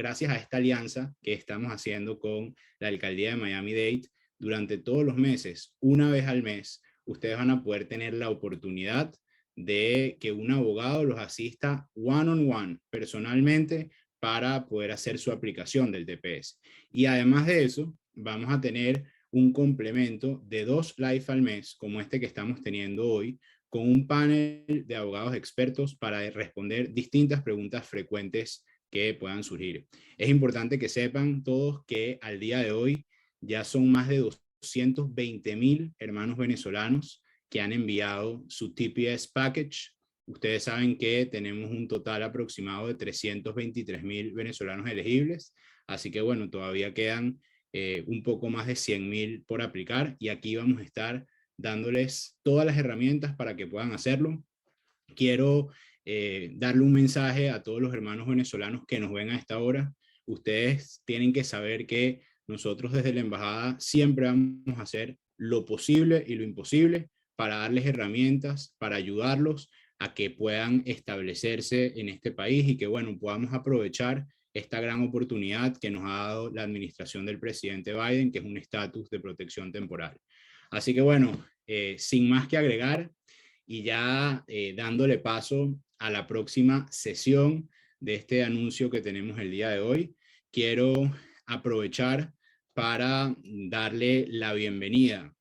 gracias a esta alianza que estamos haciendo con la alcaldía de Miami-Dade, durante todos los meses, una vez al mes, ustedes van a poder tener la oportunidad de que un abogado los asista one-on-one, personalmente, para poder hacer su aplicación del TPS. Y además de eso, vamos a tener un complemento de 2 live al mes, como este que estamos teniendo hoy, con un panel de abogados expertos para responder distintas preguntas frecuentes que puedan surgir. Es importante que sepan todos que al día de hoy ya son más de 220,000 hermanos venezolanos que han enviado su TPS package. Ustedes saben que tenemos un total aproximado de 323,000 venezolanos elegibles, así que bueno, todavía quedan un poco más de 100,000 por aplicar, y aquí vamos a estar dándoles todas las herramientas para que puedan hacerlo. Quiero darle un mensaje a todos los hermanos venezolanos que nos ven a esta hora. Ustedes tienen que saber que nosotros desde la embajada siempre vamos a hacer lo posible y lo imposible para darles herramientas, para ayudarlos a que puedan establecerse en este país y que, bueno, podamos aprovechar esta gran oportunidad que nos ha dado la administración del presidente Biden, que es un estatus de protección temporal. Así que, bueno, sin más que agregar, y ya dándole paso a la próxima sesión de este anuncio que tenemos el día de hoy, quiero aprovechar para darle la bienvenida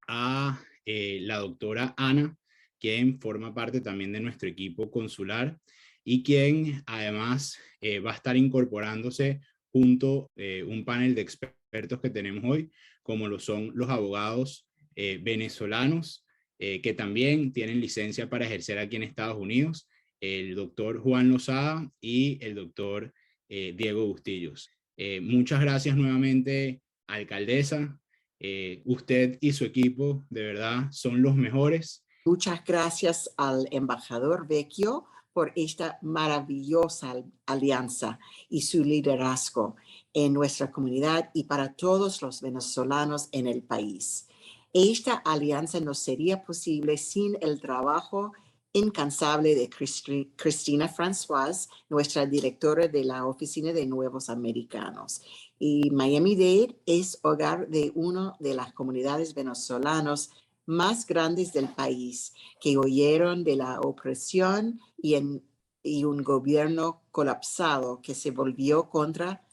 a la doctora Ana, quien forma parte también de nuestro equipo consular y quien además va a estar incorporándose junto a un panel de expertos que tenemos hoy, como lo son los abogados venezolanos que también tienen licencia para ejercer aquí en Estados Unidos, el doctor Juan Lozada y el doctor Diego Bustillos. Muchas gracias nuevamente, alcaldesa. Usted y su equipo de verdad son los mejores. Muchas gracias al embajador Vecchio por esta maravillosa alianza y su liderazgo en nuestra comunidad y para todos los venezolanos en el país. Esta alianza no sería posible sin el trabajo incansable de Cristina François, nuestra directora de la Oficina de Nuevos Americanos. Y Miami-Dade es hogar de una de las comunidades venezolanas más grandes del país, que huyeron de la opresión y un gobierno colapsado que se volvió contra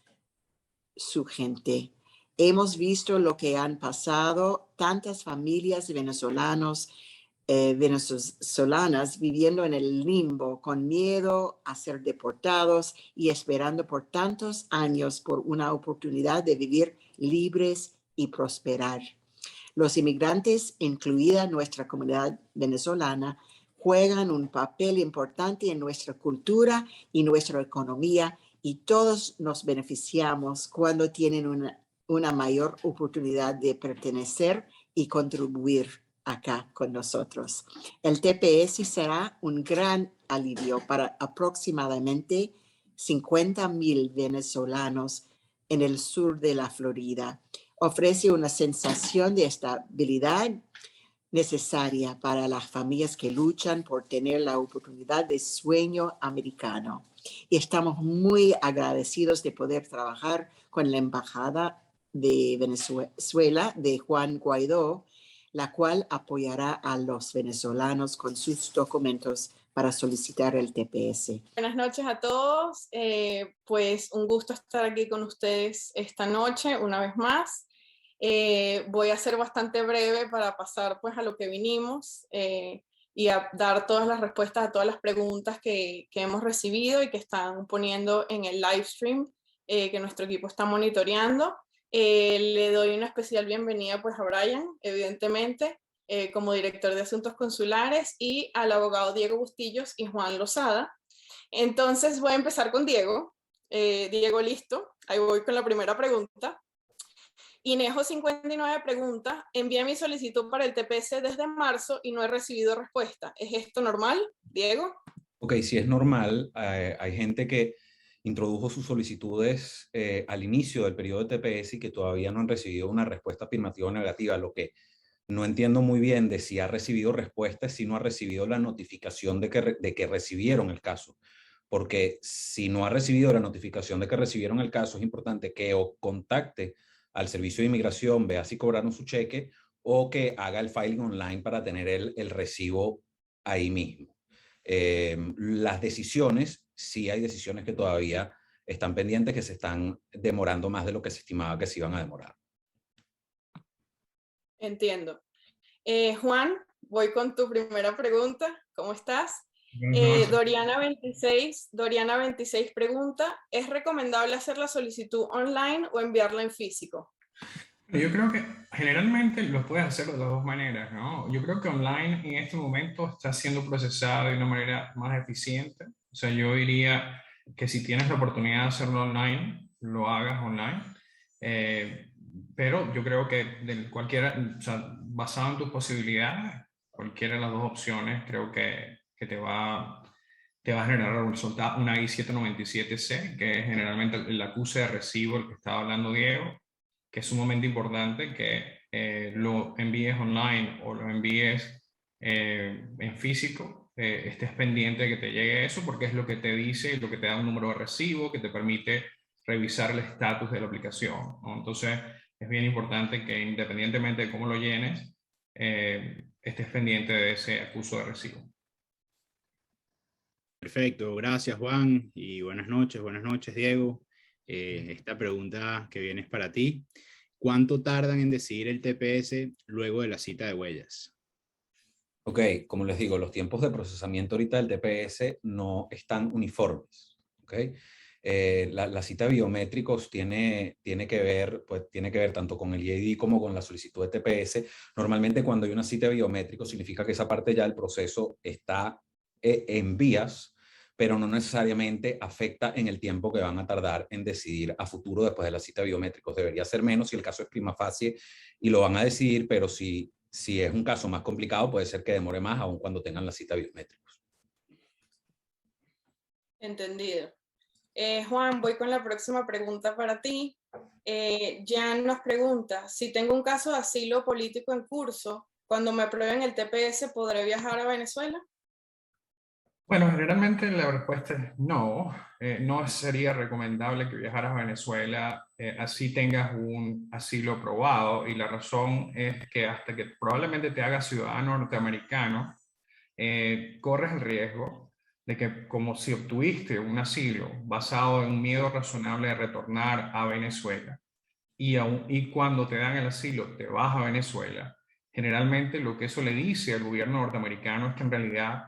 su gente. Hemos visto lo que han pasado tantas familias venezolanas viviendo en el limbo, con miedo a ser deportados y esperando por tantos años por una oportunidad de vivir libres y prosperar. Los inmigrantes, incluida nuestra comunidad venezolana, juegan un papel importante en nuestra cultura y nuestra economía, y todos nos beneficiamos cuando tienen una mayor oportunidad de pertenecer y contribuir acá con nosotros. El TPS será un gran alivio para aproximadamente 50,000 venezolanos en el sur de la Florida. Ofrece una sensación de estabilidad necesaria para las familias que luchan por tener la oportunidad de sueño americano. Y estamos muy agradecidos de poder trabajar con la Embajada de Venezuela de Juan Guaidó, la cual apoyará a los venezolanos con sus documentos para solicitar el TPS. Buenas noches a todos, pues un gusto estar aquí con ustedes esta noche una vez más. Voy a ser bastante breve para pasar pues a lo que vinimos y a dar todas las respuestas a todas las preguntas que hemos recibido y que están poniendo en el live stream que nuestro equipo está monitoreando. Le doy una especial bienvenida pues a Brian, evidentemente, como director de Asuntos Consulares, y al abogado Diego Bustillos y Juan Lozada. Entonces voy a empezar con Diego. Diego, listo. Ahí voy con la primera pregunta. Inejo 59 pregunta: envié mi solicitud para el TPS desde marzo y no he recibido respuesta. ¿Es esto normal, Diego? Ok, si es normal. Hay gente que introdujo sus solicitudes al inicio del periodo de TPS y que todavía no han recibido una respuesta afirmativa o negativa. Lo que no entiendo muy bien de si ha recibido respuesta es si no ha recibido la notificación de que recibieron el caso. porque si no ha recibido la notificación de que recibieron el caso, es importante que o contacte al servicio de inmigración, vea si cobraron su cheque, o que haga el filing online para tener el recibo ahí mismo. Las decisiones, sí hay decisiones que todavía están pendientes, que se están demorando más de lo que se estimaba que se iban a demorar. Entiendo. Juan, voy con tu primera pregunta. ¿Cómo estás? Doriana26 pregunta, ¿es recomendable hacer la solicitud online o enviarla en físico? Yo creo que generalmente lo puedes hacer de las dos maneras, ¿no? Yo creo que online en este momento está siendo procesado de una manera más eficiente. O sea, yo diría que si tienes la oportunidad de hacerlo online, lo hagas online. Pero yo creo que de cualquiera, o sea, basado en tus posibilidades, cualquiera de las dos opciones creo que te va a generar un resultado, una I-797C, que es generalmente el acuse de recibo, el que estaba hablando Diego, que es sumamente importante que lo envíes online o lo envíes en físico, estés pendiente de que te llegue eso, porque es lo que te dice, lo que te da un número de recibo, que te permite revisar el estatus de la aplicación, ¿no? Entonces, es bien importante que independientemente de cómo lo llenes, estés pendiente de ese acuso de recibo. Perfecto, gracias Juan y buenas noches Diego. Esta pregunta que viene es para ti. ¿Cuánto tardan en decidir el TPS luego de la cita de huellas? Ok, como les digo, los tiempos de procesamiento ahorita del TPS no están uniformes. Okay. La cita de biométricos tiene que ver tanto con el EID como con la solicitud de TPS. Normalmente cuando hay una cita de biométricos significa que esa parte ya del proceso está en vías, pero no necesariamente afecta en el tiempo que van a tardar en decidir a futuro después de la cita de biométricos. Debería ser menos si el caso es prima facie y lo van a decidir, pero si es un caso más complicado, puede ser que demore más aun cuando tengan la cita de biométricos. Entendido. Juan, voy con la próxima pregunta para ti. Jan nos pregunta, si tengo un caso de asilo político en curso, cuando me aprueben el TPS, ¿podré viajar a Venezuela? Bueno, generalmente la respuesta es no. No sería recomendable que viajaras a Venezuela así tengas un asilo aprobado, y la razón es que hasta que probablemente te hagas ciudadano norteamericano, corres el riesgo de que, como si obtuviste un asilo basado en un miedo razonable de retornar a Venezuela, y cuando te dan el asilo te vas a Venezuela, generalmente lo que eso le dice al gobierno norteamericano es que en realidad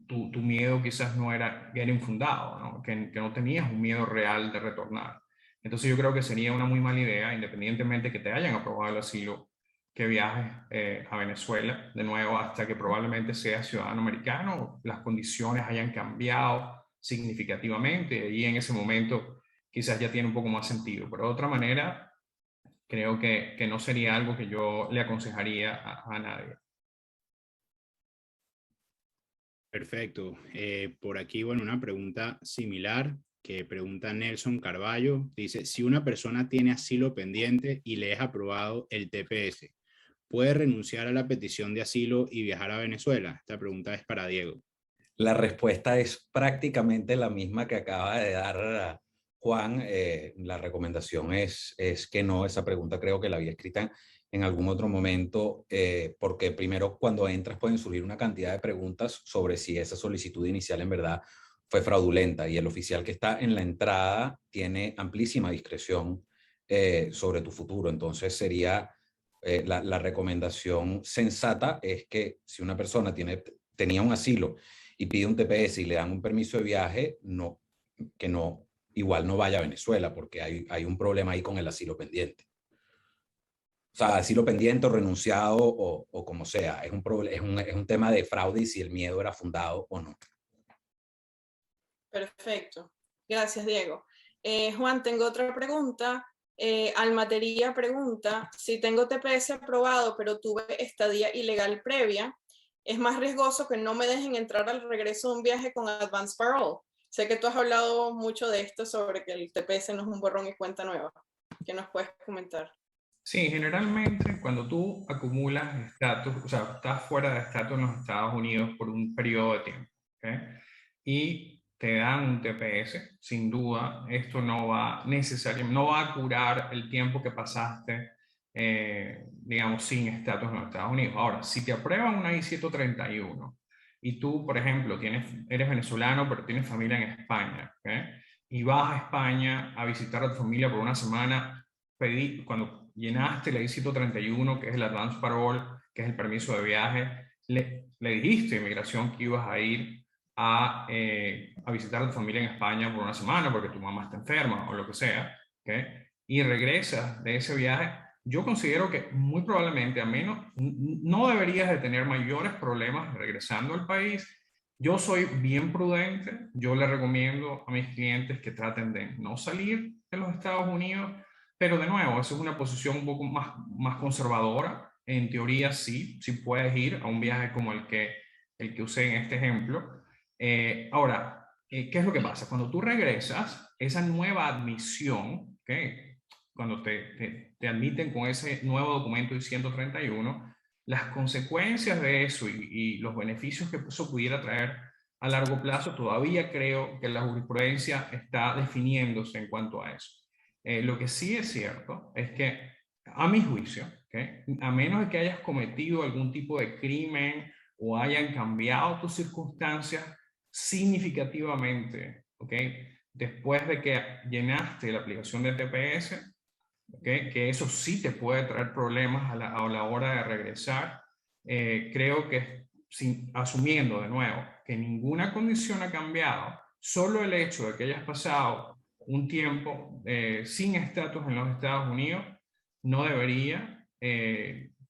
tu miedo quizás no era infundado, ¿no? Que no tenías un miedo real de retornar. Entonces yo creo que sería una muy mala idea, independientemente que te hayan aprobado el asilo, que viajes a Venezuela de nuevo hasta que probablemente seas ciudadano americano, las condiciones hayan cambiado significativamente, y en ese momento quizás ya tiene un poco más sentido. Pero de otra manera, creo que no sería algo que yo le aconsejaría a nadie. Perfecto. Por aquí, bueno, una pregunta similar que pregunta Nelson Carballo. Dice, si una persona tiene asilo pendiente y le es aprobado el TPS, ¿puede renunciar a la petición de asilo y viajar a Venezuela? Esta pregunta es para Diego. La respuesta es prácticamente la misma que acaba de dar Juan. La recomendación es que no. Esa pregunta creo que la había escrita en algún otro momento, porque primero cuando entras pueden surgir una cantidad de preguntas sobre si esa solicitud inicial en verdad fue fraudulenta, y el oficial que está en la entrada tiene amplísima discreción sobre tu futuro. Entonces sería la recomendación sensata es que si una persona tenía un asilo y pide un TPS y le dan un permiso de viaje, igual no vaya a Venezuela, porque hay un problema ahí con el asilo pendiente. O sea, asilo pendiente o renunciado o como sea, es un tema de fraude y si el miedo era fundado o no. Perfecto. Gracias, Diego. Juan, tengo otra pregunta. Almatería pregunta, si tengo TPS aprobado pero tuve estadía ilegal previa, ¿es más riesgoso que no me dejen entrar al regreso de un viaje con Advance Parole? Sé que tú has hablado mucho de esto, sobre que el TPS no es un borrón y cuenta nueva. ¿Qué nos puedes comentar? Sí, generalmente cuando tú acumulas estatus, o sea, estás fuera de estatus en los Estados Unidos por un periodo de tiempo, ¿okay? Y te dan un TPS, sin duda. Esto no va necesariamente, no va a curar el tiempo que pasaste, digamos, sin estatus en los Estados Unidos. Ahora, si te aprueban una I-131 y tú, por ejemplo, eres venezolano, pero tienes familia en España, ¿okay? Y vas a España a visitar a tu familia por una semana, cuando llenaste la I-131, que es el Advance Parole, que es el permiso de viaje, le dijiste a Inmigración que ibas a ir a visitar a tu familia en España por una semana porque tu mamá está enferma o lo que sea, ¿okay? Y regresas de ese viaje, yo considero que muy probablemente, a menos, no deberías de tener mayores problemas regresando al país. Yo soy bien prudente, yo le recomiendo a mis clientes que traten de no salir de los Estados Unidos, pero de nuevo, esa es una posición un poco más conservadora. En teoría sí puedes ir a un viaje como el que usé en este ejemplo. Ahora, ¿qué es lo que pasa? Cuando tú regresas, esa nueva admisión, ¿okay? Cuando te admiten con ese nuevo documento I-131, las consecuencias de eso y los beneficios que eso pudiera traer a largo plazo, todavía creo que la jurisprudencia está definiéndose en cuanto a eso. Lo que sí es cierto es que, a mi juicio, ¿okay? A menos de que hayas cometido algún tipo de crimen o hayan cambiado tus circunstancias significativamente, ¿okay? Después de que llenaste la aplicación de TPS, ¿okay? Que eso sí te puede traer problemas a la hora de regresar. Creo que asumiendo de nuevo que ninguna condición ha cambiado, solo el hecho de que hayas pasado un tiempo sin estatus en los Estados Unidos no debería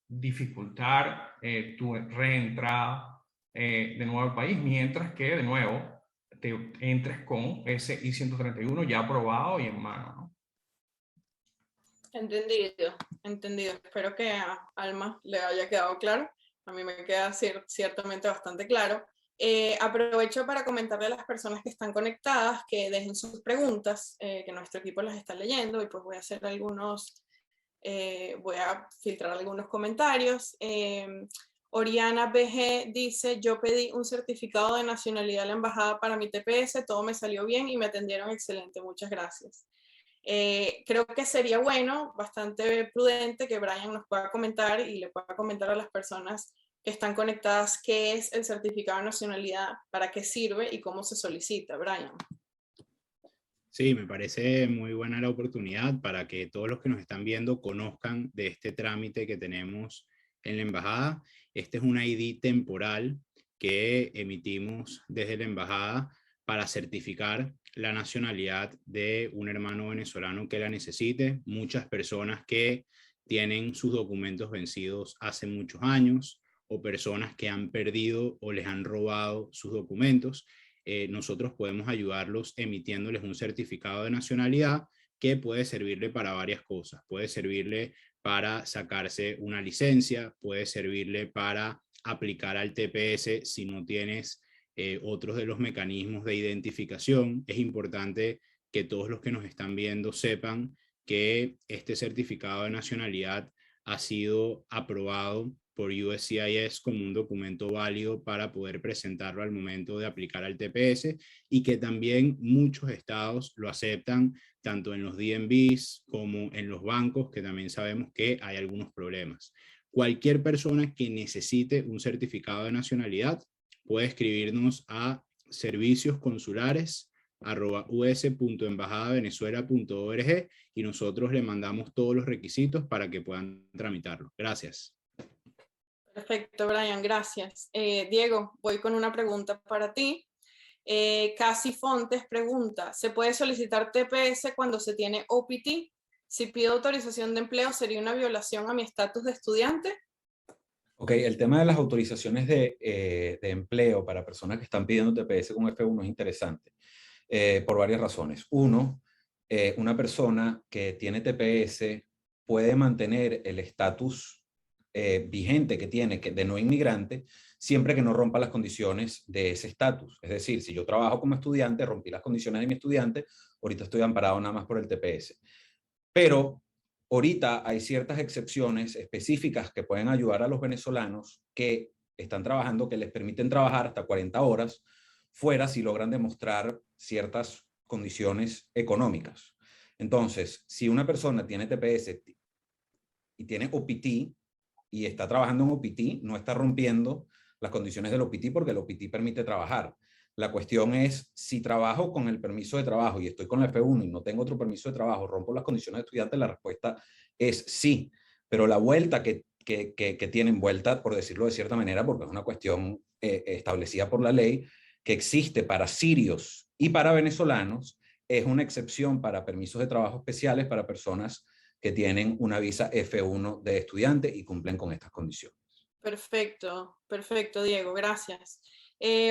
dificultar tu reentrada de nuevo al país, mientras que de nuevo te entres con ese I-131 ya aprobado y en mano, ¿no? Entendido, entendido. Espero que a Alma le haya quedado claro. A mí me queda ciertamente bastante claro. Aprovecho para comentarle a las personas que están conectadas que dejen sus preguntas, que nuestro equipo las está leyendo, y pues voy a hacer voy a filtrar algunos comentarios. Oriana BG dice: yo pedí un certificado de nacionalidad a la embajada para mi TPS, todo me salió bien y me atendieron excelente, muchas gracias. Creo que sería bueno, bastante prudente, que Brian nos pueda comentar y le pueda comentar a las personas que están conectadas qué es el certificado de nacionalidad, para qué sirve y cómo se solicita. Brian. Sí, me parece muy buena la oportunidad para que todos los que nos están viendo conozcan de este trámite que tenemos en la embajada. Este es un ID temporal que emitimos desde la embajada para certificar la nacionalidad de un hermano venezolano que la necesite. Muchas personas que tienen sus documentos vencidos hace muchos años, o personas que han perdido o les han robado sus documentos. Nosotros podemos ayudarlos emitiéndoles un certificado de nacionalidad que puede servirle para varias cosas. Puede servirle para sacarse una licencia, puede servirle para aplicar al TPS si no tienes otros de los mecanismos de identificación. Es importante que todos los que nos están viendo sepan que este certificado de nacionalidad ha sido aprobado por USCIS como un documento válido para poder presentarlo al momento de aplicar al TPS, y que también muchos estados lo aceptan, tanto en los DMVs como en los bancos, que también sabemos que hay algunos problemas. Cualquier persona que necesite un certificado de nacionalidad puede escribirnos a serviciosconsulares@us.embajadavenezuela.org y nosotros le mandamos todos los requisitos para que puedan tramitarlo. Gracias. Perfecto, Brian, gracias. Diego, voy con una pregunta para ti. Casi Fontes pregunta: ¿se puede solicitar TPS cuando se tiene OPT? Si pido autorización de empleo, ¿sería una violación a mi estatus de estudiante? Ok, el tema de las autorizaciones de empleo para personas que están pidiendo TPS con F1 es interesante por varias razones. Uno, una persona que tiene TPS puede mantener el estatus vigente que tiene de no inmigrante siempre que no rompa las condiciones de ese estatus. Es decir, si yo trabajo como estudiante, rompí las condiciones de mi estudiante, ahorita estoy amparado nada más por el TPS. Pero ahorita hay ciertas excepciones específicas que pueden ayudar a los venezolanos que están trabajando, que les permiten trabajar hasta 40 horas fuera si logran demostrar ciertas condiciones económicas. Entonces, si una persona tiene TPS y tiene OPT y está trabajando en OPT, no está rompiendo las condiciones del OPT porque el OPT permite trabajar. La cuestión es, si trabajo con el permiso de trabajo y estoy con la F1 y no tengo otro permiso de trabajo, ¿rompo las condiciones de estudiante? La respuesta es sí, pero la vuelta que tienen, vuelta, por decirlo de cierta manera, porque es una cuestión establecida por la ley, que existe para sirios y para venezolanos, es una excepción para permisos de trabajo especiales para personas que tienen una visa F1 de estudiante y cumplen con estas condiciones. Perfecto, perfecto, Diego, gracias.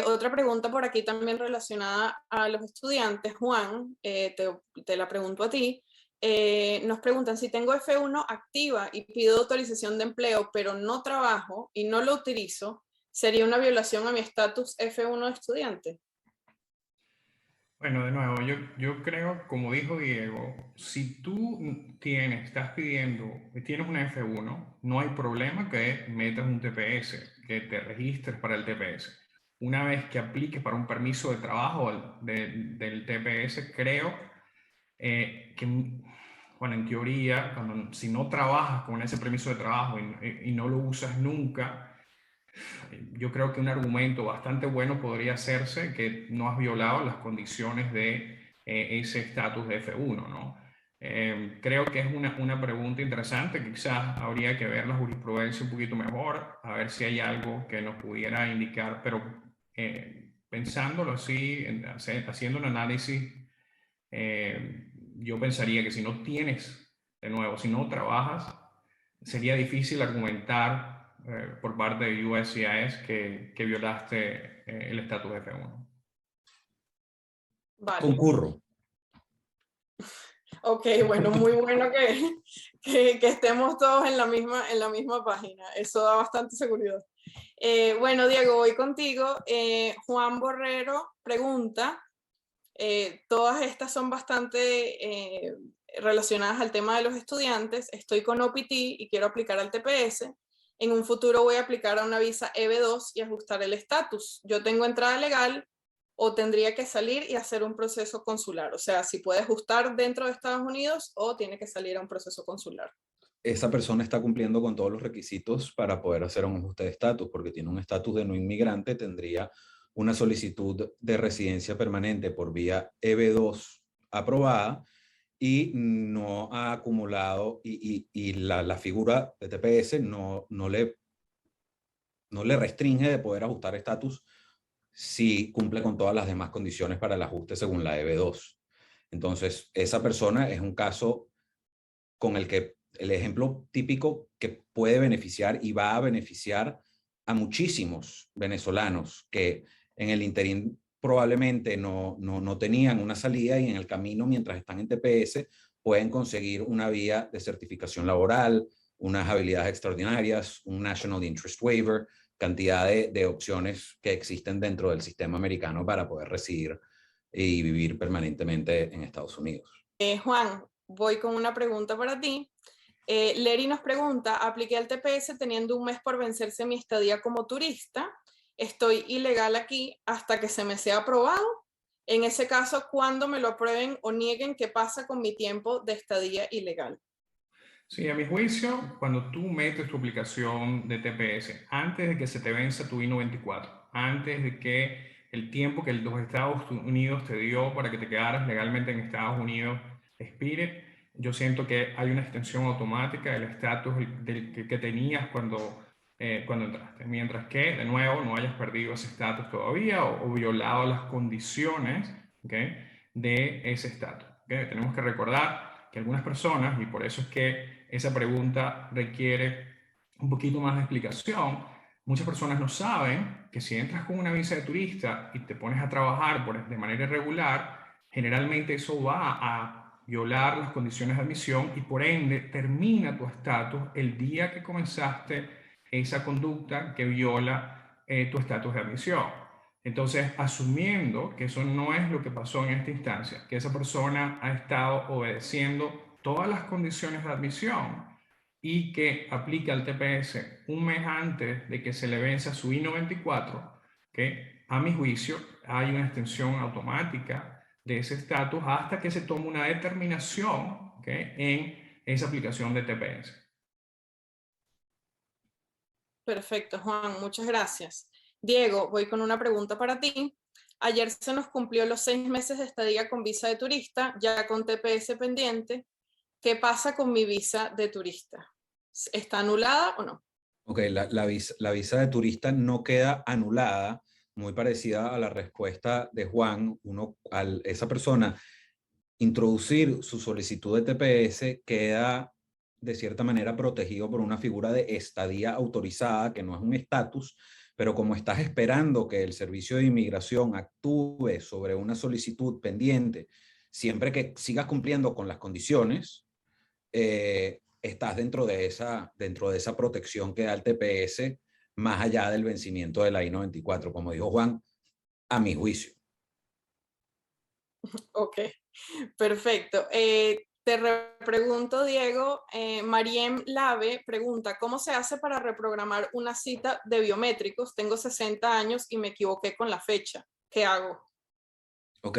Otra pregunta por aquí también relacionada a los estudiantes, Juan, te la pregunto a ti. Nos preguntan, si tengo F1 activa y pido autorización de empleo, pero no trabajo y no lo utilizo, ¿sería una violación a mi estatus F1 de estudiante? Bueno, de nuevo, yo creo, como dijo Diego, si tú estás pidiendo, tienes una F1, no hay problema que metas un TPS, que te registres para el TPS. Una vez que apliques para un permiso de trabajo del TPS, creo que, bueno, en teoría, si no trabajas con ese permiso de trabajo y no lo usas nunca, yo creo que un argumento bastante bueno podría hacerse que no has violado las condiciones de ese estatus de F1, ¿no? Creo que es una pregunta interesante, quizás habría que ver la jurisprudencia un poquito mejor, a ver si hay algo que nos pudiera indicar, pero pensándolo así, haciendo un análisis, yo pensaría que si no tienes, de nuevo, si no trabajas, sería difícil argumentar por parte de USCIS que violaste el estatus de F1. Vale. Concurro. Ok, bueno, muy bueno que estemos todos en la misma página. Eso da bastante seguridad. Bueno, Diego, voy contigo. Juan Borrero pregunta, todas estas son bastante relacionadas al tema de los estudiantes. Estoy con OPT y quiero aplicar al TPS. En un futuro voy a aplicar a una visa EB2 y ajustar el estatus. Yo tengo entrada legal o tendría que salir y hacer un proceso consular. O sea, si puede ajustar dentro de Estados Unidos o tiene que salir a un proceso consular. Esa persona está cumpliendo con todos los requisitos para poder hacer un ajuste de estatus, porque tiene un estatus de no inmigrante, tendría una solicitud de residencia permanente por vía EB2 aprobada y no ha acumulado, y la figura de TPS no le restringe de poder ajustar estatus si cumple con todas las demás condiciones para el ajuste según la EB2. Entonces, esa persona es un caso con el que el ejemplo típico que puede beneficiar y va a beneficiar a muchísimos venezolanos que en el interín probablemente no tenían una salida y en el camino, mientras están en TPS, pueden conseguir una vía de certificación laboral, unas habilidades extraordinarias, un National Interest Waiver, cantidad de opciones que existen dentro del sistema americano para poder residir y vivir permanentemente en Estados Unidos. Juan, voy con una pregunta para ti. Leri nos pregunta, apliqué al TPS teniendo un mes por vencerse mi estadía como turista. Estoy ilegal aquí hasta que se me sea aprobado. En ese caso, cuando me lo aprueben o nieguen, ¿qué pasa con mi tiempo de estadía ilegal? Sí, a mi juicio, cuando tú metes tu aplicación de TPS, antes de que se te venza tu I-94, antes de que el tiempo que los Estados Unidos te dio para que te quedaras legalmente en Estados Unidos expire, yo siento que hay una extensión automática del estatus que tenías cuando entraste. Mientras que, de nuevo, no hayas perdido ese estatus todavía o violado las condiciones, ¿okay?, de ese estatus. ¿Okay? Tenemos que recordar que algunas personas, y por eso es que esa pregunta requiere un poquito más de explicación, muchas personas no saben que si entras con una visa de turista y te pones a trabajar de manera irregular, generalmente eso va a violar las condiciones de admisión y por ende termina tu estatus el día que comenzaste esa conducta que viola tu estatus de admisión. Entonces, asumiendo que eso no es lo que pasó en esta instancia, que esa persona ha estado obedeciendo todas las condiciones de admisión y que aplica el TPS un mes antes de que se le venza su I-94, que a mi juicio hay una extensión automática de ese estatus hasta que se tome una determinación, ¿okay?, en esa aplicación de TPS. Perfecto, Juan, muchas gracias. Diego, voy con una pregunta para ti. Ayer se nos cumplió los 6 meses de estadía con visa de turista, ya con TPS pendiente. ¿Qué pasa con mi visa de turista? ¿Está anulada o no? Ok, la visa de turista no queda anulada, muy parecida a la respuesta de Juan. Esa persona introducir su solicitud de TPS queda de cierta manera protegido por una figura de estadía autorizada, que no es un estatus, pero como estás esperando que el Servicio de Inmigración actúe sobre una solicitud pendiente, siempre que sigas cumpliendo con las condiciones, estás dentro de esa protección que da el TPS, más allá del vencimiento de la I-94, como dijo Juan, a mi juicio. Ok, perfecto. Te repregunto, Diego, Mariem Lave pregunta, ¿cómo se hace para reprogramar una cita de biométricos? Tengo 60 años y me equivoqué con la fecha. ¿Qué hago? Ok,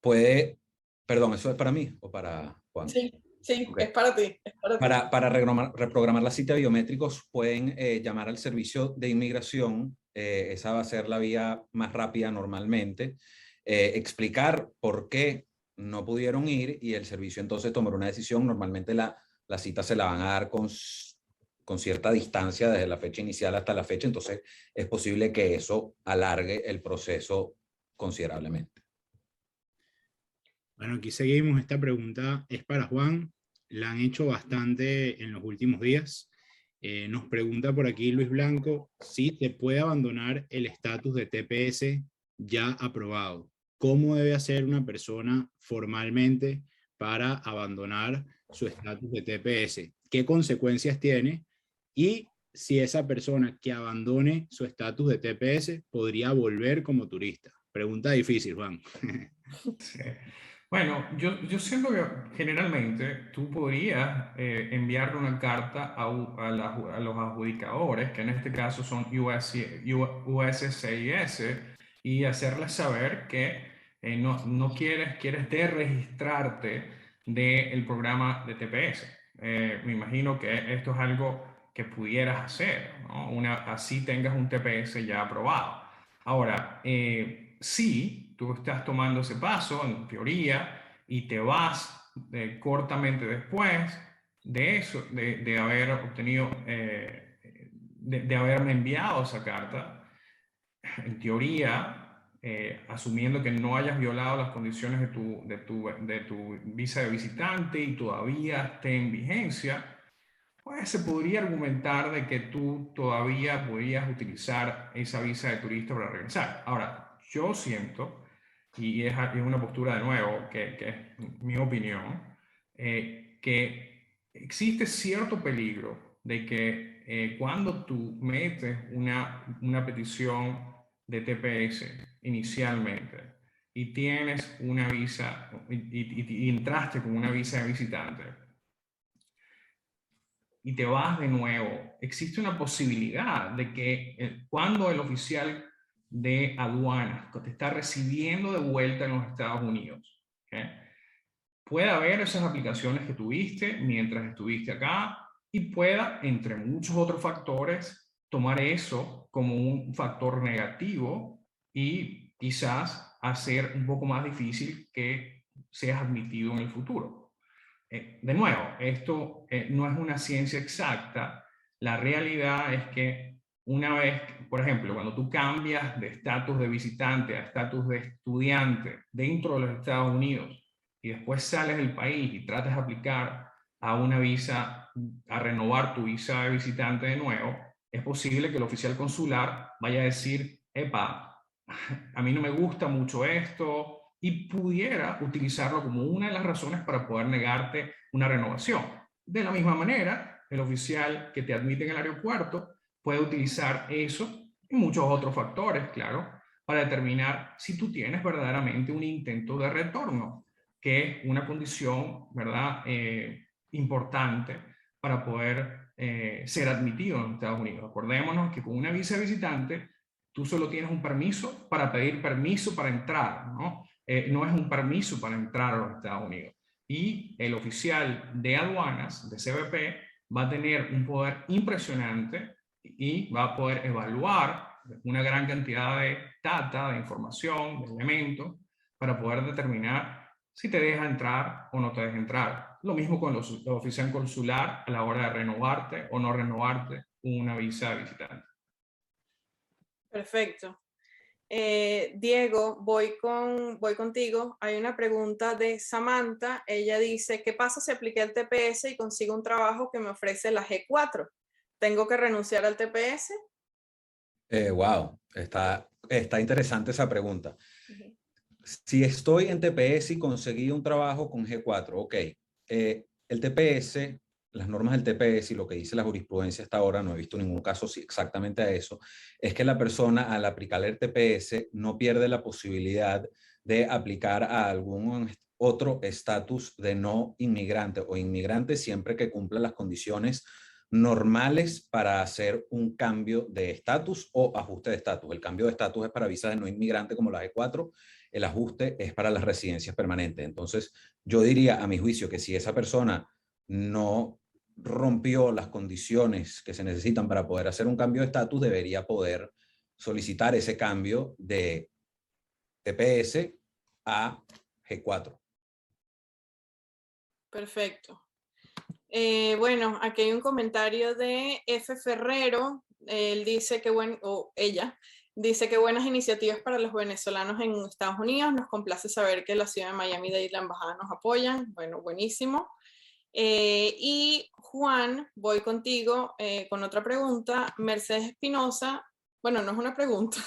perdón, ¿eso es para mí o para Juan? Sí, sí, Okay. es para ti. Es para ti. Para reprogramar la cita de biométricos pueden llamar al servicio de inmigración, esa va a ser la vía más rápida normalmente, explicar por qué no pudieron ir y el servicio entonces tomará una decisión. Normalmente la cita se la van a dar con cierta distancia desde la fecha inicial hasta la fecha, entonces es posible que eso alargue el proceso considerablemente. Bueno, aquí seguimos. Esta pregunta es para Juan. La han hecho bastante en los últimos días. Nos pregunta por aquí Luis Blanco si se puede abandonar el estatus de TPS ya aprobado. ¿Cómo debe hacer una persona formalmente para abandonar su estatus de TPS? ¿Qué consecuencias tiene? Y si esa persona que abandone su estatus de TPS podría volver como turista. Pregunta difícil, Juan. Sí. Bueno, yo siento que generalmente tú podrías enviarle una carta a los adjudicadores, que en este caso son USCIS, y hacerles saber que no quieres deregistrarte del programa de TPS. Me imagino que esto es algo que pudieras hacer, ¿no? Así tengas un TPS ya aprobado. Ahora, si tú estás tomando ese paso, en teoría, y te vas cortamente después de eso, de haber obtenido, de haberme enviado esa carta, en teoría, asumiendo que no hayas violado las condiciones de tu visa de visitante y todavía esté en vigencia, pues se podría argumentar de que tú todavía podrías utilizar esa visa de turista para regresar. Ahora, yo siento, y es una postura de nuevo, que es mi opinión, que existe cierto peligro de que cuando tú metes una petición de TPS inicialmente y tienes una visa y entraste con una visa de visitante, y te vas de nuevo, existe una posibilidad de que cuando el oficial de aduanas te está recibiendo de vuelta en los Estados Unidos, ¿okay?, pueda ver esas aplicaciones que tuviste mientras estuviste acá y pueda, entre muchos otros factores, tomar eso como un factor negativo y quizás hacer un poco más difícil que seas admitido en el futuro. De nuevo, esto no es una ciencia exacta. La realidad es que una vez, por ejemplo, cuando tú cambias de estatus de visitante a estatus de estudiante dentro de los Estados Unidos y después sales del país y tratas de aplicar a una visa, a renovar tu visa de visitante de nuevo, es posible que el oficial consular vaya a decir, epa, a mí no me gusta mucho esto, y pudiera utilizarlo como una de las razones para poder negarte una renovación. De la misma manera, el oficial que te admite en el aeropuerto puede utilizar eso y muchos otros factores, claro, para determinar si tú tienes verdaderamente un intento de retorno, que es una condición, ¿verdad?, importante para poder ser admitido en los Estados Unidos. Acordémonos que con una visa de visitante tú solo tienes un permiso para pedir permiso para entrar, ¿no? No es un permiso para entrar a los Estados Unidos. Y el oficial de aduanas, de CBP, va a tener un poder impresionante y va a poder evaluar una gran cantidad de data, de información, de elementos, para poder determinar si te deja entrar o no te deja entrar. Lo mismo con los oficial consular a la hora de renovarte o no renovarte una visa de visitante. Perfecto. Diego, voy contigo. Hay una pregunta de Samantha. Ella dice, ¿qué pasa si apliqué el TPS y consigo un trabajo que me ofrece la G4? ¿Tengo que renunciar al TPS? Wow, está interesante esa pregunta. Si estoy en TPS y conseguí un trabajo con G4, ok. El TPS, las normas del TPS y lo que dice la jurisprudencia hasta ahora, no he visto ningún caso exactamente a eso, es que la persona al aplicar el TPS no pierde la posibilidad de aplicar a algún otro estatus de no inmigrante o inmigrante siempre que cumpla las condiciones normales para hacer un cambio de estatus o ajuste de estatus. El cambio de estatus es para visas de no inmigrante como la G4, el ajuste es para las residencias permanentes. Entonces, yo diría a mi juicio que si esa persona no rompió las condiciones que se necesitan para poder hacer un cambio de estatus, debería poder solicitar ese cambio de TPS a G4. Perfecto. Bueno, aquí hay un comentario de F. Ferrero. Él dice que ella dice que buenas iniciativas para los venezolanos en Estados Unidos. Nos complace saber que la ciudad de Miami-Dade y la embajada nos apoyan. Bueno, buenísimo. Y Juan, voy contigo con otra pregunta. Mercedes Espinosa, bueno, no es una pregunta,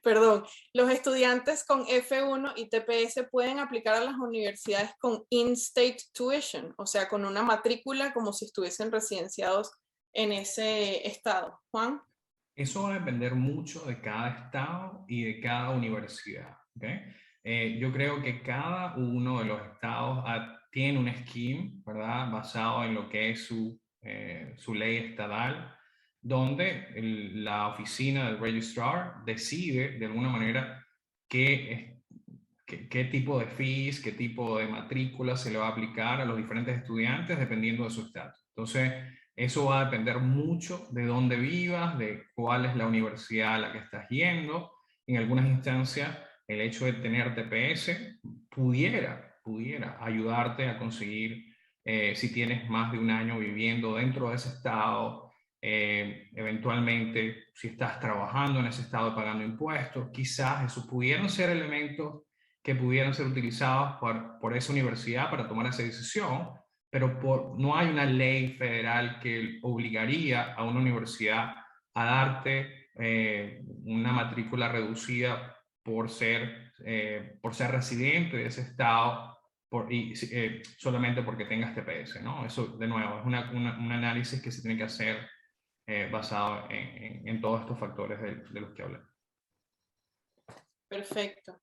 perdón. ¿Los estudiantes con F1 y TPS pueden aplicar a las universidades con in-state tuition? O sea, con una matrícula como si estuviesen residenciados en ese estado. Juan. Eso va a depender mucho de cada estado y de cada universidad. ¿Okay? Yo creo que cada uno de los estados tiene un scheme, ¿verdad? Basado en lo que es su ley estatal, donde la oficina del registrar decide de alguna manera qué tipo de fees, qué tipo de matrícula se le va a aplicar a los diferentes estudiantes dependiendo de su estatus. Entonces, eso va a depender mucho de dónde vivas, de cuál es la universidad a la que estás yendo. En algunas instancias, el hecho de tener TPS pudiera ayudarte a conseguir, si tienes más de un año viviendo dentro de ese estado, eventualmente si estás trabajando en ese estado pagando impuestos, quizás eso pudieran ser elementos que pudieran ser utilizados por esa universidad para tomar esa decisión, pero no hay una ley federal que obligaría a una universidad a darte una matrícula reducida por ser residente de ese estado solamente porque tengas TPS, ¿no? Eso, de nuevo, es un análisis que se tiene que hacer basado en todos estos factores de los que hablé. Perfecto.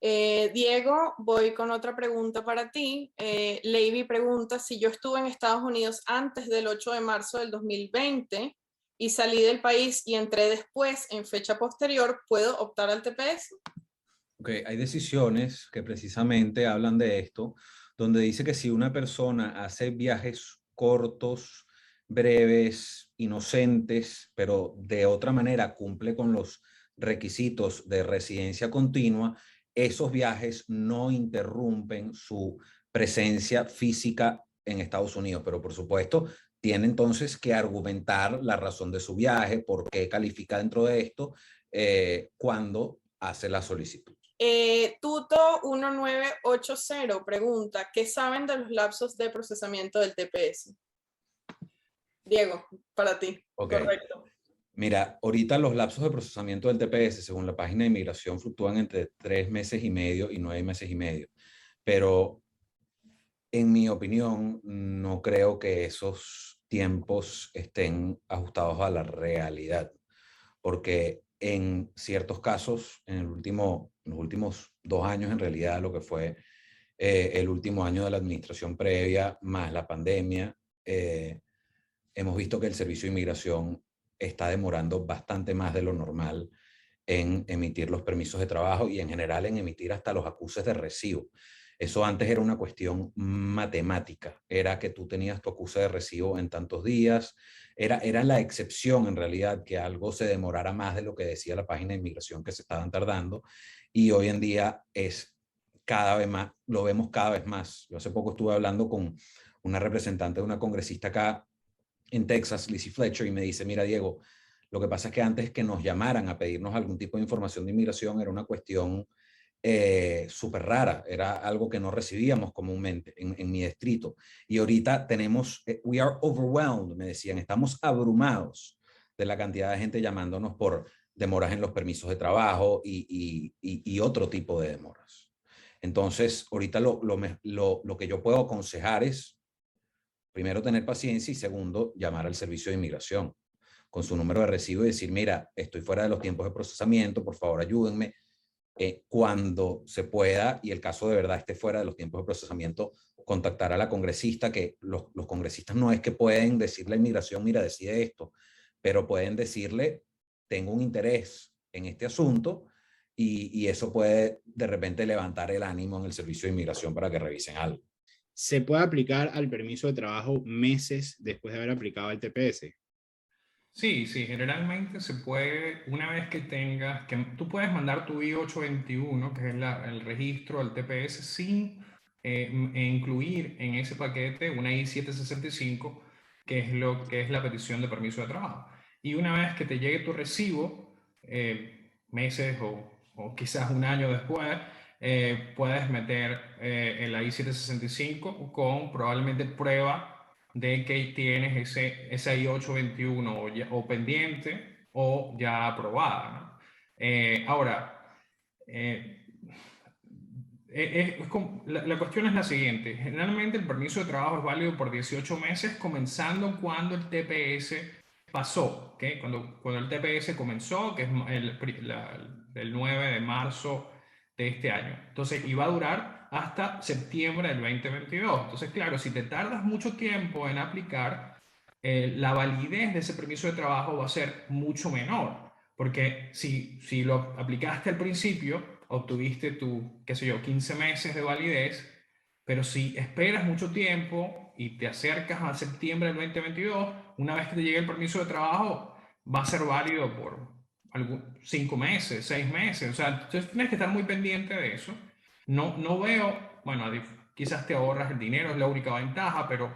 Diego, voy con otra pregunta para ti. Leiby pregunta, si yo estuve en Estados Unidos antes del 8 de marzo del 2020 y salí del país y entré después en fecha posterior, ¿puedo optar al TPS? Ok, hay decisiones que precisamente hablan de esto, donde dice que si una persona hace viajes cortos, breves, inocentes, pero de otra manera cumple con los requisitos de residencia continua, esos viajes no interrumpen su presencia física en Estados Unidos, pero por supuesto tiene entonces que argumentar la razón de su viaje, por qué califica dentro de esto, cuando hace la solicitud. Tuto 1980 pregunta, ¿qué saben de los lapsos de procesamiento del TPS? Diego, para ti. Okay. Correcto. Mira, ahorita los lapsos de procesamiento del TPS, según la página de inmigración, fluctúan entre 3 meses y medio y 9 meses y medio. Pero, en mi opinión, no creo que esos tiempos estén ajustados a la realidad. Porque en ciertos casos, en los últimos 2 años, en realidad, lo que fue el último año de la administración previa, más la pandemia, hemos visto que el Servicio de Inmigración está demorando bastante más de lo normal en emitir los permisos de trabajo y en general en emitir hasta los acuses de recibo. Eso antes era una cuestión matemática, era que tú tenías tu acuse de recibo en tantos días, era la excepción en realidad que algo se demorara más de lo que decía la página de inmigración que se estaban tardando, y hoy en día es cada vez más, lo vemos cada vez más. Yo hace poco estuve hablando con una representante de una congresista acá en Texas, Lizzie Fletcher, y me dice, mira Diego, lo que pasa es que antes que nos llamaran a pedirnos algún tipo de información de inmigración era una cuestión súper rara, era algo que no recibíamos comúnmente en mi distrito. Y ahorita tenemos, we are overwhelmed, me decían, estamos abrumados de la cantidad de gente llamándonos por demoras en los permisos de trabajo y otro tipo de demoras. Entonces, ahorita lo que yo puedo aconsejar es, primero, tener paciencia y segundo, llamar al servicio de inmigración con su número de recibo y decir, mira, estoy fuera de los tiempos de procesamiento, por favor ayúdenme. Cuando se pueda y el caso de verdad esté fuera de los tiempos de procesamiento, contactar a la congresista, que los congresistas no es que pueden decirle a inmigración, mira, decide esto, pero pueden decirle, tengo un interés en este asunto, y eso puede de repente levantar el ánimo en el servicio de inmigración para que revisen algo. ¿Se puede aplicar al permiso de trabajo meses después de haber aplicado al TPS? Sí, sí, generalmente se puede, una vez que tengas, que tú puedes mandar tu I-821, que es el registro del TPS, sin incluir en ese paquete una I-765, que es la petición de permiso de trabajo. Y una vez que te llegue tu recibo, meses o quizás un año después, puedes meter el I-765 con probablemente prueba de que tienes esa I-821 o pendiente o ya aprobada, ¿no? Ahora, la cuestión es la siguiente. Generalmente el permiso de trabajo es válido por 18 meses, comenzando cuando el TPS pasó, ¿okay? Cuando el TPS comenzó, que es el 9 de marzo de este año. Entonces, iba a durar hasta septiembre del 2022. Entonces, claro, si te tardas mucho tiempo en aplicar, la validez de ese permiso de trabajo va a ser mucho menor. Porque si lo aplicaste al principio, obtuviste qué sé yo, 15 meses de validez, pero si esperas mucho tiempo y te acercas a septiembre del 2022, una vez que te llegue el permiso de trabajo, va a ser válido por 5 meses, 6 meses. O sea, entonces tienes que estar muy pendiente de eso. No veo, bueno, quizás te ahorras el dinero, es la única ventaja, pero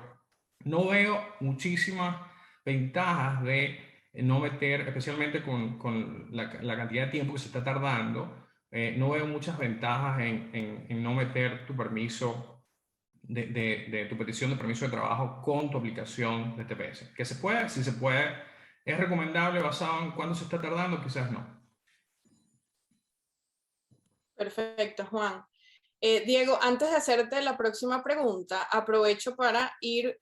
no veo muchísimas ventajas de no meter, especialmente con la cantidad de tiempo que se está tardando, no veo muchas ventajas en no meter tu permiso de tu petición de permiso de trabajo con tu aplicación de TPS. Que se puede, si se puede, es recomendable basado en cuándo se está tardando, quizás no. Perfecto, Juan. Diego, antes de hacerte la próxima pregunta, aprovecho para ir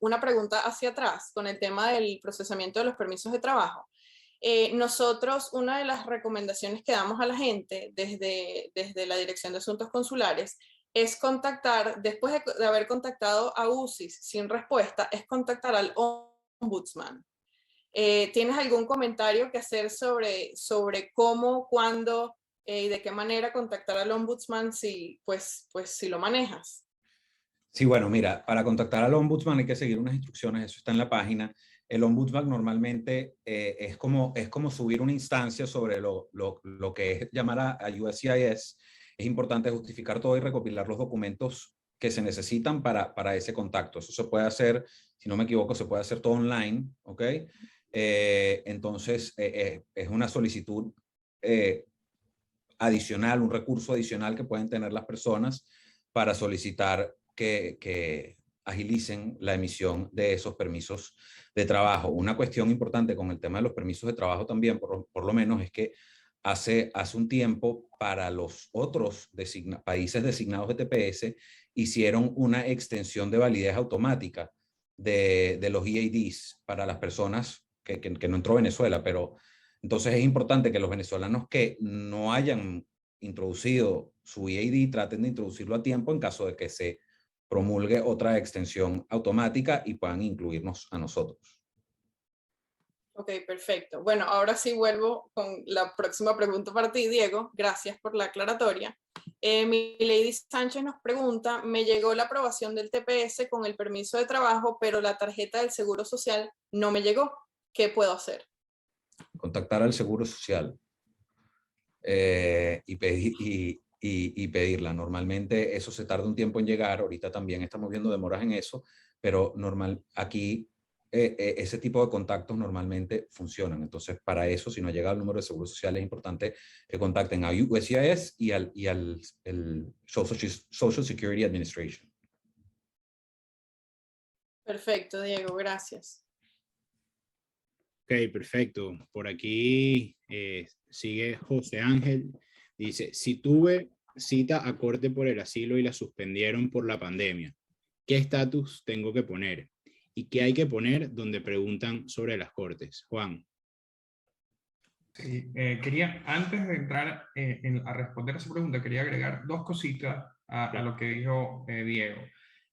una pregunta hacia atrás con el tema del procesamiento de los permisos de trabajo. Nosotros, una de las recomendaciones que damos a la gente desde la Dirección de Asuntos Consulares es contactar, después de haber contactado a UCIS sin respuesta, es contactar al Ombudsman. ¿Tienes algún comentario que hacer sobre cómo, cuándo y de qué manera contactar al Ombudsman si lo manejas? Sí, bueno, mira, para contactar al Ombudsman hay que seguir unas instrucciones, eso está en la página. El Ombudsman normalmente es como subir una instancia sobre lo que es llamar a USCIS. Es importante justificar todo y recopilar los documentos que se necesitan para ese contacto. Eso se puede hacer, si no me equivoco, se puede hacer todo online, ¿ok? Entonces, es una solicitud adicional, un recurso adicional que pueden tener las personas para solicitar que agilicen la emisión de esos permisos de trabajo. Una cuestión importante con el tema de los permisos de trabajo también, por lo menos, es que hace un tiempo para los otros países designados de TPS hicieron una extensión de validez automática de los EADs para las personas que no entró Venezuela, pero entonces es importante que los venezolanos que no hayan introducido su EAD traten de introducirlo a tiempo en caso de que se promulgue otra extensión automática y puedan incluirnos a nosotros. Ok, perfecto. Bueno, ahora sí vuelvo con la próxima pregunta para ti, Diego. Gracias por la aclaratoria. Milady Sánchez nos pregunta, me llegó la aprobación del TPS con el permiso de trabajo, pero la tarjeta del Seguro Social no me llegó. ¿Qué puedo hacer? Contactar al Seguro Social y pedirla. Normalmente eso se tarda un tiempo en llegar. Ahorita también estamos viendo demoras en eso, pero aquí ese tipo de contactos normalmente funcionan. Entonces, para eso, si no llega el número de Seguro Social, es importante que contacten a USCIS y al Social Security Administration. Perfecto, Diego, gracias. Ok, perfecto. Por aquí sigue José Ángel. Dice, si tuve cita a corte por el asilo y la suspendieron por la pandemia, ¿qué estatus tengo que poner? ¿Y qué hay que poner donde preguntan sobre las cortes? Juan. Sí, quería, antes de entrar a responder esa pregunta, quería agregar dos cositas a lo que dijo Diego.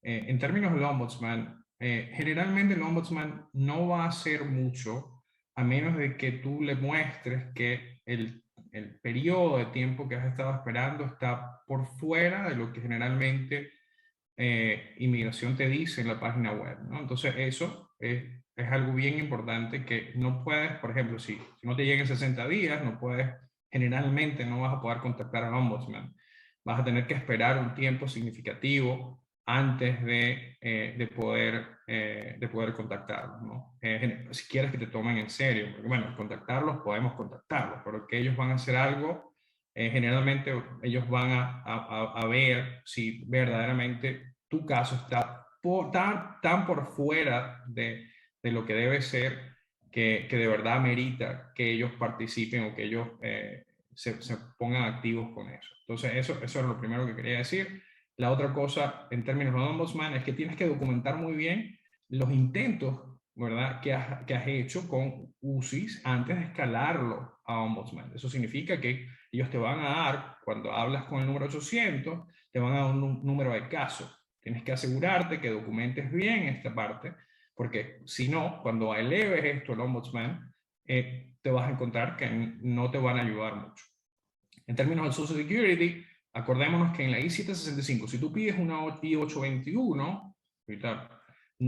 En términos del ombudsman, generalmente el ombudsman no va a hacer mucho a menos de que tú le muestres que el periodo de tiempo que has estado esperando está por fuera de lo que generalmente inmigración te dice en la página web, ¿no? Entonces eso es algo bien importante que no puedes, por ejemplo, si no te llegan 60 días, no puedes, generalmente no vas a poder contactar al ombudsman. Vas a tener que esperar un tiempo significativo antes de poder contactarlos, ¿no? Si quieres que te tomen en serio, porque bueno, contactarlos, podemos contactarlos, pero que ellos van a hacer algo, generalmente ellos van a ver si verdaderamente tu caso está tan por fuera de lo que debe ser que de verdad merita que ellos participen o que ellos se pongan activos con eso. Entonces eso es lo primero que quería decir. La otra cosa en términos de ombudsman es que tienes que documentar muy bien los intentos, ¿verdad?, que has hecho con UCIS antes de escalarlo a ombudsman. Eso significa que ellos te van a dar, cuando hablas con el número 800, te van a dar un número de caso. Tienes que asegurarte que documentes bien esta parte, porque si no, cuando eleves esto al ombudsman, te vas a encontrar que no te van a ayudar mucho. En términos del Social Security, acordémonos que en la I-765, si tú pides una I-821,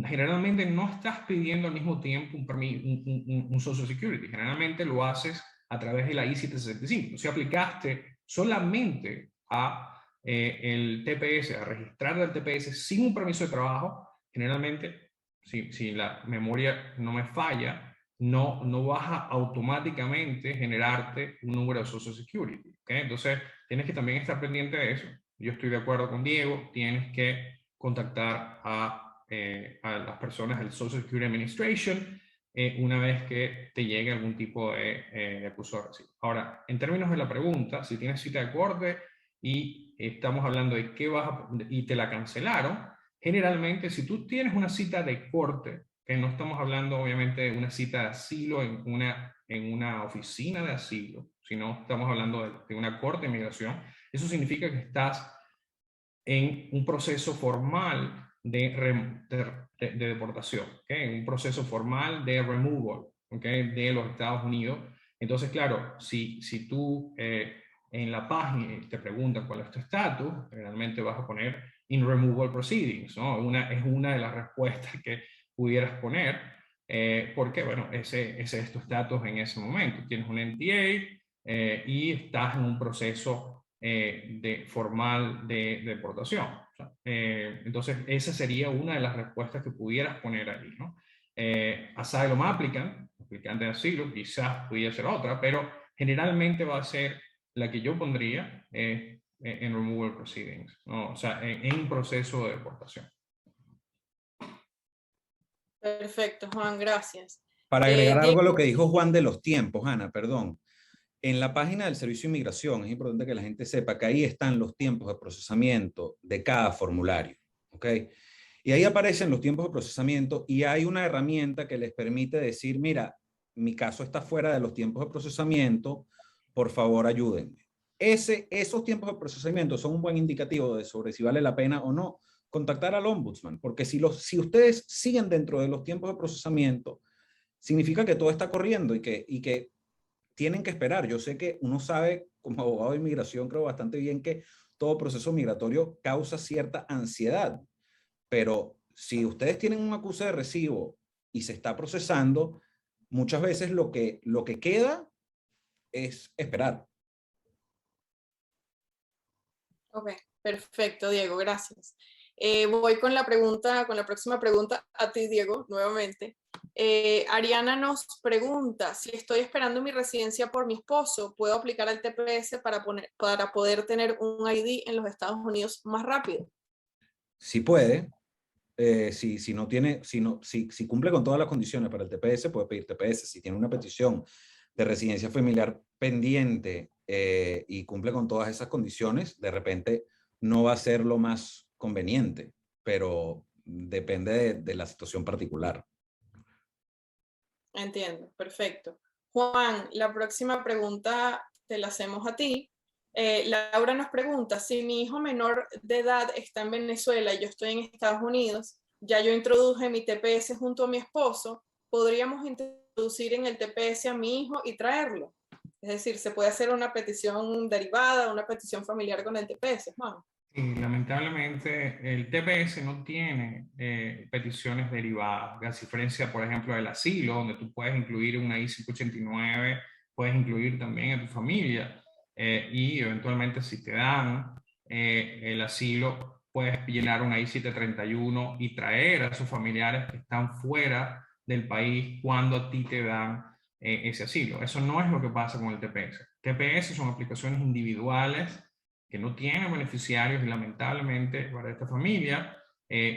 generalmente no estás pidiendo al mismo tiempo un Social Security. Generalmente lo haces a través de la I-765. Si aplicaste solamente a el TPS, a registrar el TPS sin un permiso de trabajo, generalmente, si la memoria no me falla, no vas a automáticamente generarte un número de Social Security. ¿Okay? Entonces, tienes que también estar pendiente de eso. Yo estoy de acuerdo con Diego, tienes que contactar a las personas del Social Security Administration una vez que te llegue algún tipo de acuso de recibo. Ahora, en términos de la pregunta, si tienes cita de corte y estamos hablando de qué y te la cancelaron, generalmente si tú tienes una cita de corte, que no estamos hablando obviamente de una cita de asilo en una oficina de asilo, sino estamos hablando de una corte de inmigración, eso significa que estás en un proceso formal de deportación, ¿okay? Un proceso formal de removal, ¿okay?, de los Estados Unidos. Entonces, claro, si tú en la página te preguntan cuál es tu estatus, realmente vas a poner in removal proceedings, ¿no? Es una de las respuestas que pudieras poner, porque, bueno, ese es tu estatus en ese momento. Tienes un NTA y estás en un proceso formal de deportación. Entonces, esa sería una de las respuestas que pudieras poner ahí, ¿no? Asylum applicant, aplicante de asilo, quizás pudiera ser otra, pero generalmente va a ser la que yo pondría en removal proceedings, ¿no? O sea, en proceso de deportación. Perfecto, Juan, gracias. Para agregar algo a lo Diego, que dijo Juan de los tiempos, Ana, perdón. En la página del Servicio de Inmigración es importante que la gente sepa que ahí están los tiempos de procesamiento de cada formulario, ¿ok? Y ahí aparecen los tiempos de procesamiento y hay una herramienta que les permite decir, mira, mi caso está fuera de los tiempos de procesamiento, por favor ayúdenme. Esos tiempos de procesamiento son un buen indicativo de sobre si vale la pena o no contactar al ombudsman, porque si ustedes siguen dentro de los tiempos de procesamiento, significa que todo está corriendo y que tienen que esperar. Yo sé que uno sabe, como abogado de inmigración, creo bastante bien que todo proceso migratorio causa cierta ansiedad, pero si ustedes tienen un acuse de recibo y se está procesando, muchas veces lo que queda es esperar. Ok, perfecto, Diego, gracias. Voy con la próxima pregunta a ti, Diego, nuevamente. Ariana nos pregunta, si estoy esperando mi residencia por mi esposo, ¿puedo aplicar al TPS para poder tener un ID en los Estados Unidos más rápido? Si puede, si cumple con todas las condiciones para el TPS, puede pedir TPS. Si tiene una petición de residencia familiar pendiente y cumple con todas esas condiciones, de repente no va a ser lo más conveniente, pero depende de la situación particular. Entiendo, perfecto. Juan, la próxima pregunta te la hacemos a ti. Laura nos pregunta, si mi hijo menor de edad está en Venezuela y yo estoy en Estados Unidos, ya yo introduje mi TPS junto a mi esposo, ¿podríamos introducir en el TPS a mi hijo y traerlo? Es decir, ¿se puede hacer una petición derivada, una petición familiar con el TPS, Juan? Sí, lamentablemente el TPS no tiene peticiones derivadas, a diferencia, por ejemplo, del asilo, donde tú puedes incluir una I-589, puedes incluir también a tu familia, y eventualmente si te dan el asilo, puedes llenar una I-731 y traer a sus familiares que están fuera del país cuando a ti te dan ese asilo. Eso no es lo que pasa con el TPS. TPS son aplicaciones individuales que no tienen beneficiarios y lamentablemente para esta familia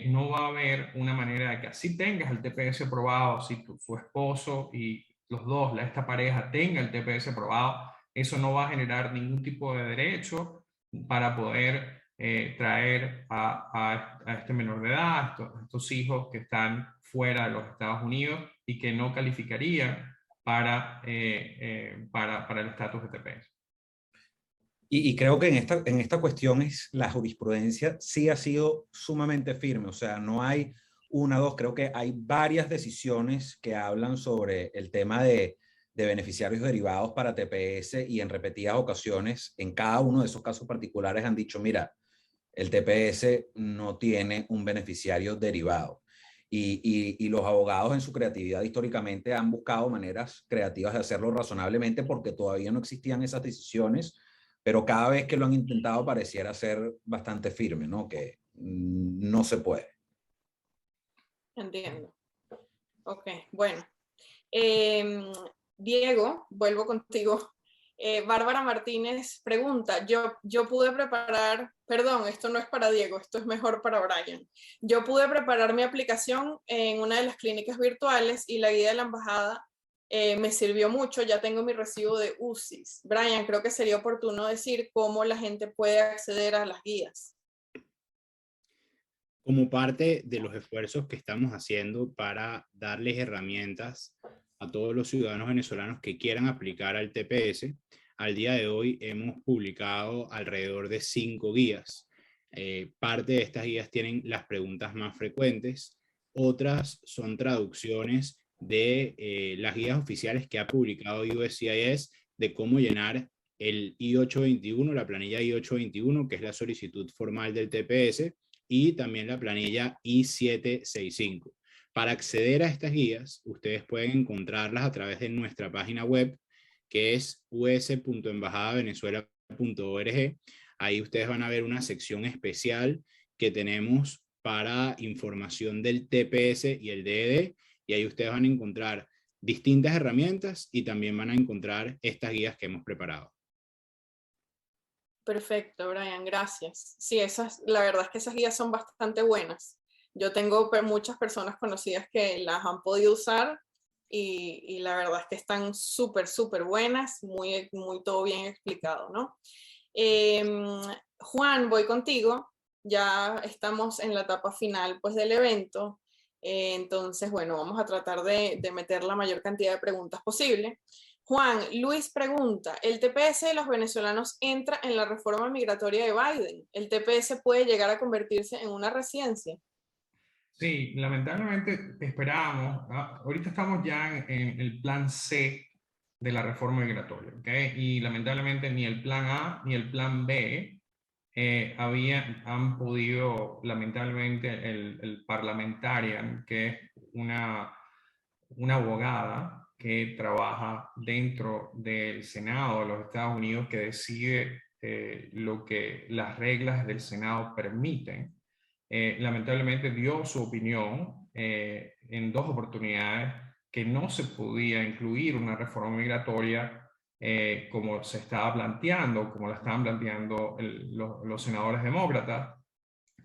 no va a haber una manera de que así tengas el TPS aprobado, si su esposo y los dos, esta pareja tenga el TPS aprobado, eso no va a generar ningún tipo de derecho para poder traer a este menor de edad, a estos hijos que están fuera de los Estados Unidos y que no calificarían para el estatus de TPS. Y creo que en esta cuestión la jurisprudencia sí ha sido sumamente firme, o sea, no hay una, dos, creo que hay varias decisiones que hablan sobre el tema de beneficiarios derivados para TPS y en repetidas ocasiones, en cada uno de esos casos particulares han dicho, mira, el TPS no tiene un beneficiario derivado. Y los abogados en su creatividad históricamente han buscado maneras creativas de hacerlo razonablemente porque todavía no existían esas decisiones, pero cada vez que lo han intentado pareciera ser bastante firme, ¿no? Que no se puede. Entiendo. Ok, bueno. Diego, vuelvo contigo. Bárbara Martínez pregunta, yo pude preparar, perdón, esto no es para Diego, esto es mejor para Brian. Yo pude preparar mi aplicación en una de las clínicas virtuales y la guía de la embajada me sirvió mucho, ya tengo mi recibo de UCIS. Brian, creo que sería oportuno decir cómo la gente puede acceder a las guías. Como parte de los esfuerzos que estamos haciendo para darles herramientas a todos los ciudadanos venezolanos que quieran aplicar al TPS, al día de hoy hemos publicado alrededor de 5 guías. Parte de estas guías tienen las preguntas más frecuentes, otras son traducciones de las guías oficiales que ha publicado USCIS de cómo llenar el I-821, la planilla I-821, que es la solicitud formal del TPS, y también la planilla I-765. Para acceder a estas guías, ustedes pueden encontrarlas a través de nuestra página web, que es us.embajadavenezuela.org. Ahí ustedes van a ver una sección especial que tenemos para información del TPS y el DED, y ahí ustedes van a encontrar distintas herramientas y también van a encontrar estas guías que hemos preparado. Perfecto, Brian, gracias. Sí, la verdad es que esas guías son bastante buenas. Yo tengo muchas personas conocidas que las han podido usar y la verdad es que están súper, súper buenas, muy, muy todo bien explicado, ¿no? Juan, voy contigo. Ya estamos en la etapa final pues, del evento. Entonces, bueno, vamos a tratar de meter la mayor cantidad de preguntas posible. Juan, Luis pregunta, ¿el TPS de los venezolanos entra en la reforma migratoria de Biden? ¿El TPS puede llegar a convertirse en una residencia? Sí, lamentablemente esperábamos, ahorita estamos ya en el plan C de la reforma migratoria, ¿ok? Y lamentablemente ni el plan A ni el plan B han podido, lamentablemente, el parlamentarian, que es una abogada que trabaja dentro del Senado de los Estados Unidos, que decide lo que las reglas del Senado permiten. Lamentablemente dio su opinión en 2 oportunidades que no se podía incluir una reforma migratoria como se estaba planteando, como la estaban planteando los senadores demócratas.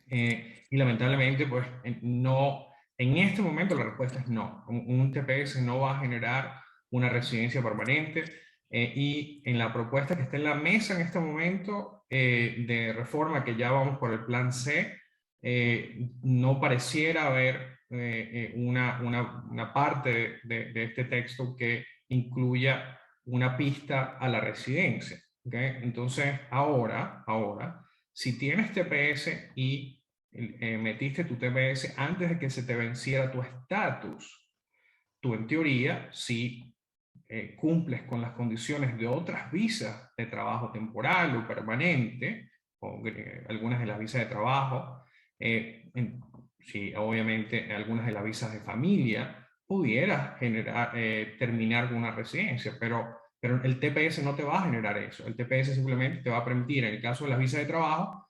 Y lamentablemente, pues no, en este momento la respuesta es no. Un TPS no va a generar una residencia permanente. Y en la propuesta que está en la mesa en este momento de reforma, que ya vamos por el plan C, no pareciera haber una parte de este texto que incluya una pista a la residencia. ¿Okay? Entonces, ahora, si tienes TPS y metiste tu TPS antes de que se te venciera tu estatus, tú en teoría, si cumples con las condiciones de otras visas de trabajo temporal o permanente, o algunas de las visas de trabajo, si obviamente algunas de las visas de familia, pudieras terminar con una residencia, pero el TPS no te va a generar eso. El TPS simplemente te va a permitir, en el caso de las visas de trabajo,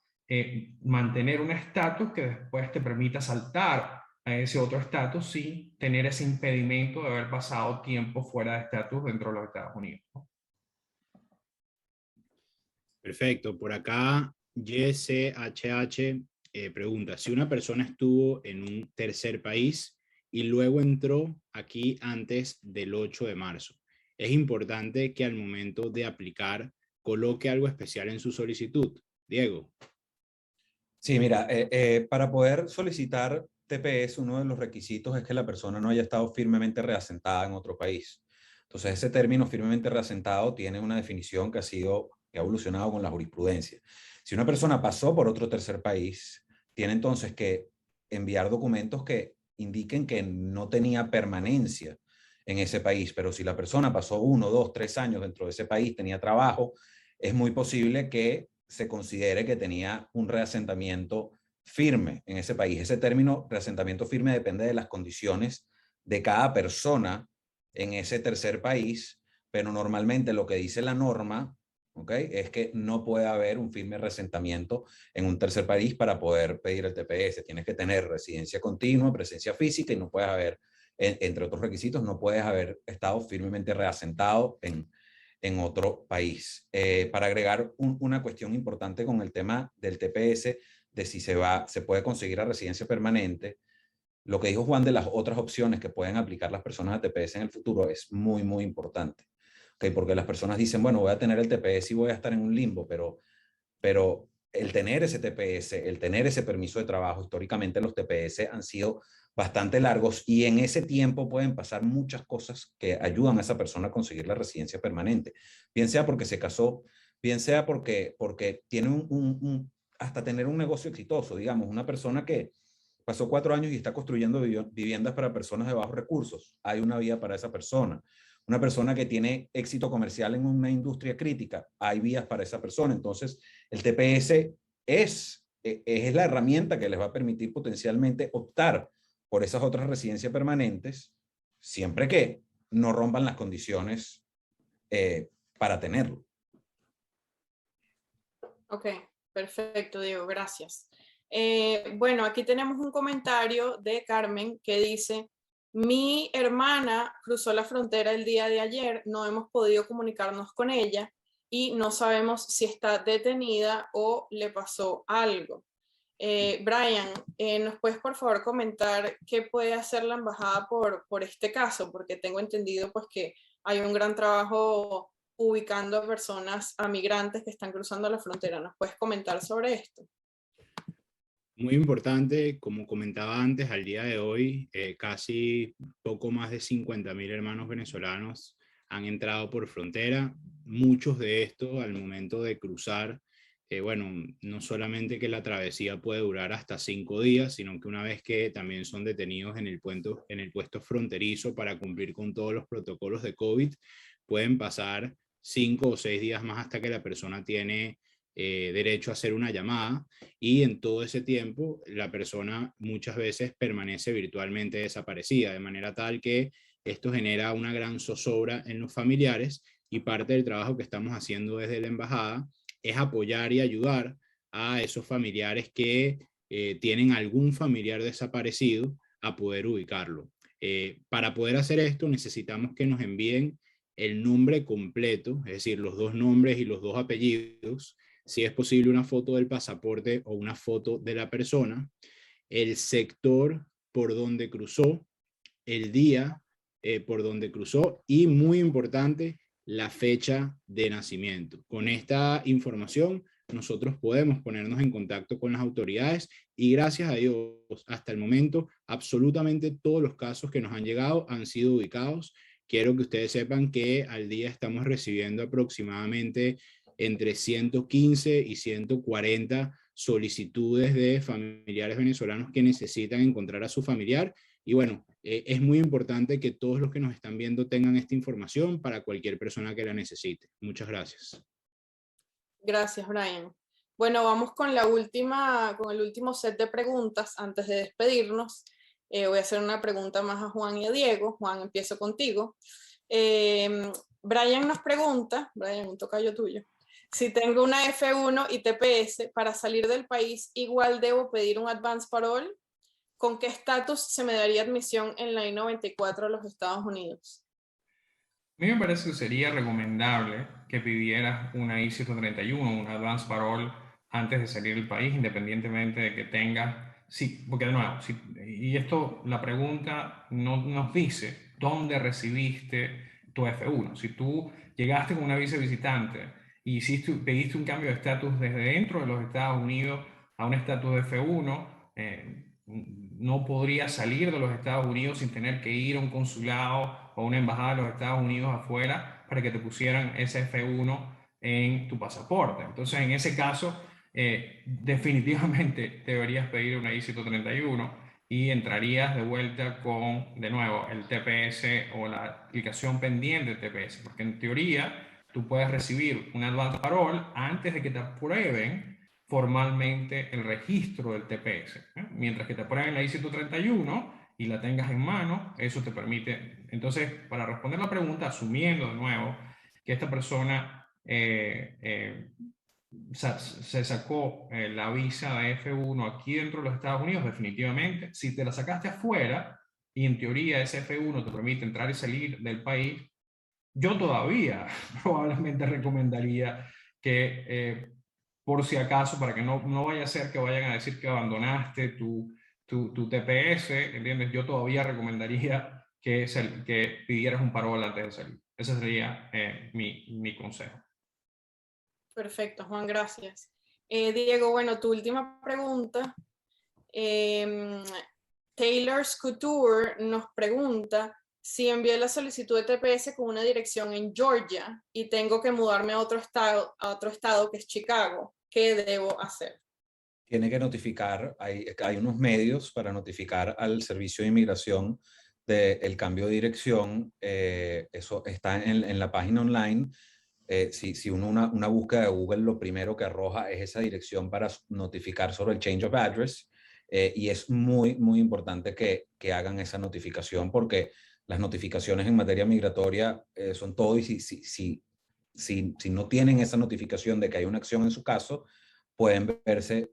mantener un estatus que después te permita saltar a ese otro estatus sin tener ese impedimento de haber pasado tiempo fuera de estatus dentro de los Estados Unidos. Perfecto. Por acá, YCHH pregunta, si una persona estuvo en un tercer país y luego entró aquí antes del 8 de marzo, es importante que al momento de aplicar coloque algo especial en su solicitud. Diego. Sí, mira, para poder solicitar TPS, uno de los requisitos es que la persona no haya estado firmemente reasentada en otro país. Entonces, ese término firmemente reasentado tiene una definición que ha evolucionado con la jurisprudencia. Si una persona pasó por otro tercer país, tiene entonces que enviar documentos que indiquen que no tenía permanencia en ese país. Pero si la persona pasó 1, 2, 3 años dentro de ese país, tenía trabajo, es muy posible que se considere que tenía un reasentamiento firme en ese país. Ese término reasentamiento firme depende de las condiciones de cada persona en ese tercer país, pero normalmente lo que dice la norma, ¿okay?, es que no puede haber un firme reasentamiento en un tercer país para poder pedir el TPS. Tienes que tener residencia continua, presencia física y no puedes haber, entre otros requisitos, no puedes haber estado firmemente reasentado en otro país. Para agregar una cuestión importante con el tema del TPS, de si se puede conseguir la residencia permanente, lo que dijo Juan de las otras opciones que pueden aplicar las personas a TPS en el futuro es muy, muy importante. ¿Okay? Porque las personas dicen, bueno, voy a tener el TPS y voy a estar en un limbo, pero el tener ese TPS, el tener ese permiso de trabajo, históricamente los TPS han sido bastante largos y en ese tiempo pueden pasar muchas cosas que ayudan a esa persona a conseguir la residencia permanente. Bien sea porque se casó, bien sea porque tiene hasta tener un negocio exitoso, digamos, una persona que pasó 4 años y está construyendo viviendas para personas de bajos recursos. Hay una vía para esa persona. Una persona que tiene éxito comercial en una industria crítica, hay vías para esa persona. Entonces, el TPS es la herramienta que les va a permitir potencialmente optar por esas otras residencias permanentes, siempre que no rompan las condiciones para tenerlo. Ok, perfecto, Diego, gracias. Bueno, aquí tenemos un comentario de Carmen que dice, mi hermana cruzó la frontera el día de ayer, no hemos podido comunicarnos con ella y no sabemos si está detenida o le pasó algo. Brian, ¿nos puedes por favor comentar qué puede hacer la embajada por este caso? Porque tengo entendido pues que hay un gran trabajo ubicando a personas, a migrantes que están cruzando la frontera. ¿Nos puedes comentar sobre esto? Muy importante, como comentaba antes, al día de hoy, casi poco más de 50.000 hermanos venezolanos han entrado por frontera. Muchos de estos, al momento de cruzar, bueno, no solamente que la travesía puede durar hasta 5 días, sino que una vez que también son detenidos en el puesto fronterizo para cumplir con todos los protocolos de COVID, pueden pasar 5 o 6 días más hasta que la persona tiene derecho a hacer una llamada, y en todo ese tiempo la persona muchas veces permanece virtualmente desaparecida, de manera tal que esto genera una gran zozobra en los familiares, y parte del trabajo que estamos haciendo desde la embajada es apoyar y ayudar a esos familiares que tienen algún familiar desaparecido a poder ubicarlo. Para poder hacer esto necesitamos que nos envíen el nombre completo, es decir, los 2 nombres y los 2 apellidos, si es posible una foto del pasaporte o una foto de la persona, el sector por donde cruzó, el día por donde cruzó y, muy importante, la fecha de nacimiento. Con esta información nosotros podemos ponernos en contacto con las autoridades, y gracias a Dios, hasta el momento, absolutamente todos los casos que nos han llegado han sido ubicados. Quiero que ustedes sepan que al día estamos recibiendo aproximadamente entre 115 y 140 solicitudes de familiares venezolanos que necesitan encontrar a su familiar. Y bueno, es muy importante que todos los que nos están viendo tengan esta información para cualquier persona que la necesite. Muchas gracias. Gracias, Brian. Bueno, vamos con el último set de preguntas antes de despedirnos. Voy a hacer una pregunta más a Juan y a Diego. Juan, empiezo contigo. Brian nos pregunta, Brian, un tocayo tuyo, si tengo una F1 y TPS, para salir del país, igual debo pedir un advance parole. ¿Con qué estatus se me daría admisión en la I-94 a los Estados Unidos? A mí me parece que sería recomendable que pidieras una I-131, un advance parole, antes de salir del país, independientemente de que tengas, sí, porque de nuevo, y esto, la pregunta no nos dice dónde recibiste tu F1. Si tú llegaste con una visa visitante y pediste un cambio de estatus desde dentro de los Estados Unidos a un estatus de F1, no podría salir de los Estados Unidos sin tener que ir a un consulado o una embajada de los Estados Unidos afuera para que te pusieran ese F1 en tu pasaporte. Entonces, en ese caso, definitivamente deberías pedir una I-131 y entrarías de vuelta con, de nuevo, el TPS o la aplicación pendiente de TPS, porque en teoría tú puedes recibir un advance parole antes de que te aprueben formalmente el registro del TPS. Mientras que te aprueben la I-131 y la tengas en mano, eso te permite. Entonces, para responder la pregunta, asumiendo de nuevo que esta persona se sacó la visa de F1 aquí dentro de los Estados Unidos, definitivamente. Si te la sacaste afuera y en teoría ese F1 te permite entrar y salir del país, yo todavía probablemente recomendaría que por si acaso, para que no vaya a ser que vayan a decir que abandonaste tu TPS, ¿entiendes? Yo todavía recomendaría que pidieras un parol antes de salir. Ese sería mi consejo. Perfecto, Juan, gracias. Diego, bueno, tu última pregunta. Taylor Couture nos pregunta si envié la solicitud de TPS con una dirección en Georgia y tengo que mudarme a otro estado que es Chicago. ¿Qué debo hacer? Tiene que notificar, hay unos medios para notificar al Servicio de Inmigración del cambio de dirección. Eso está en la página online. Si uno una búsqueda de Google, lo primero que arroja es esa dirección para notificar sobre el change of address, y es muy, muy importante que hagan esa notificación, porque las notificaciones en materia migratoria son todo, y si no tienen esa notificación de que hay una acción en su caso, pueden verse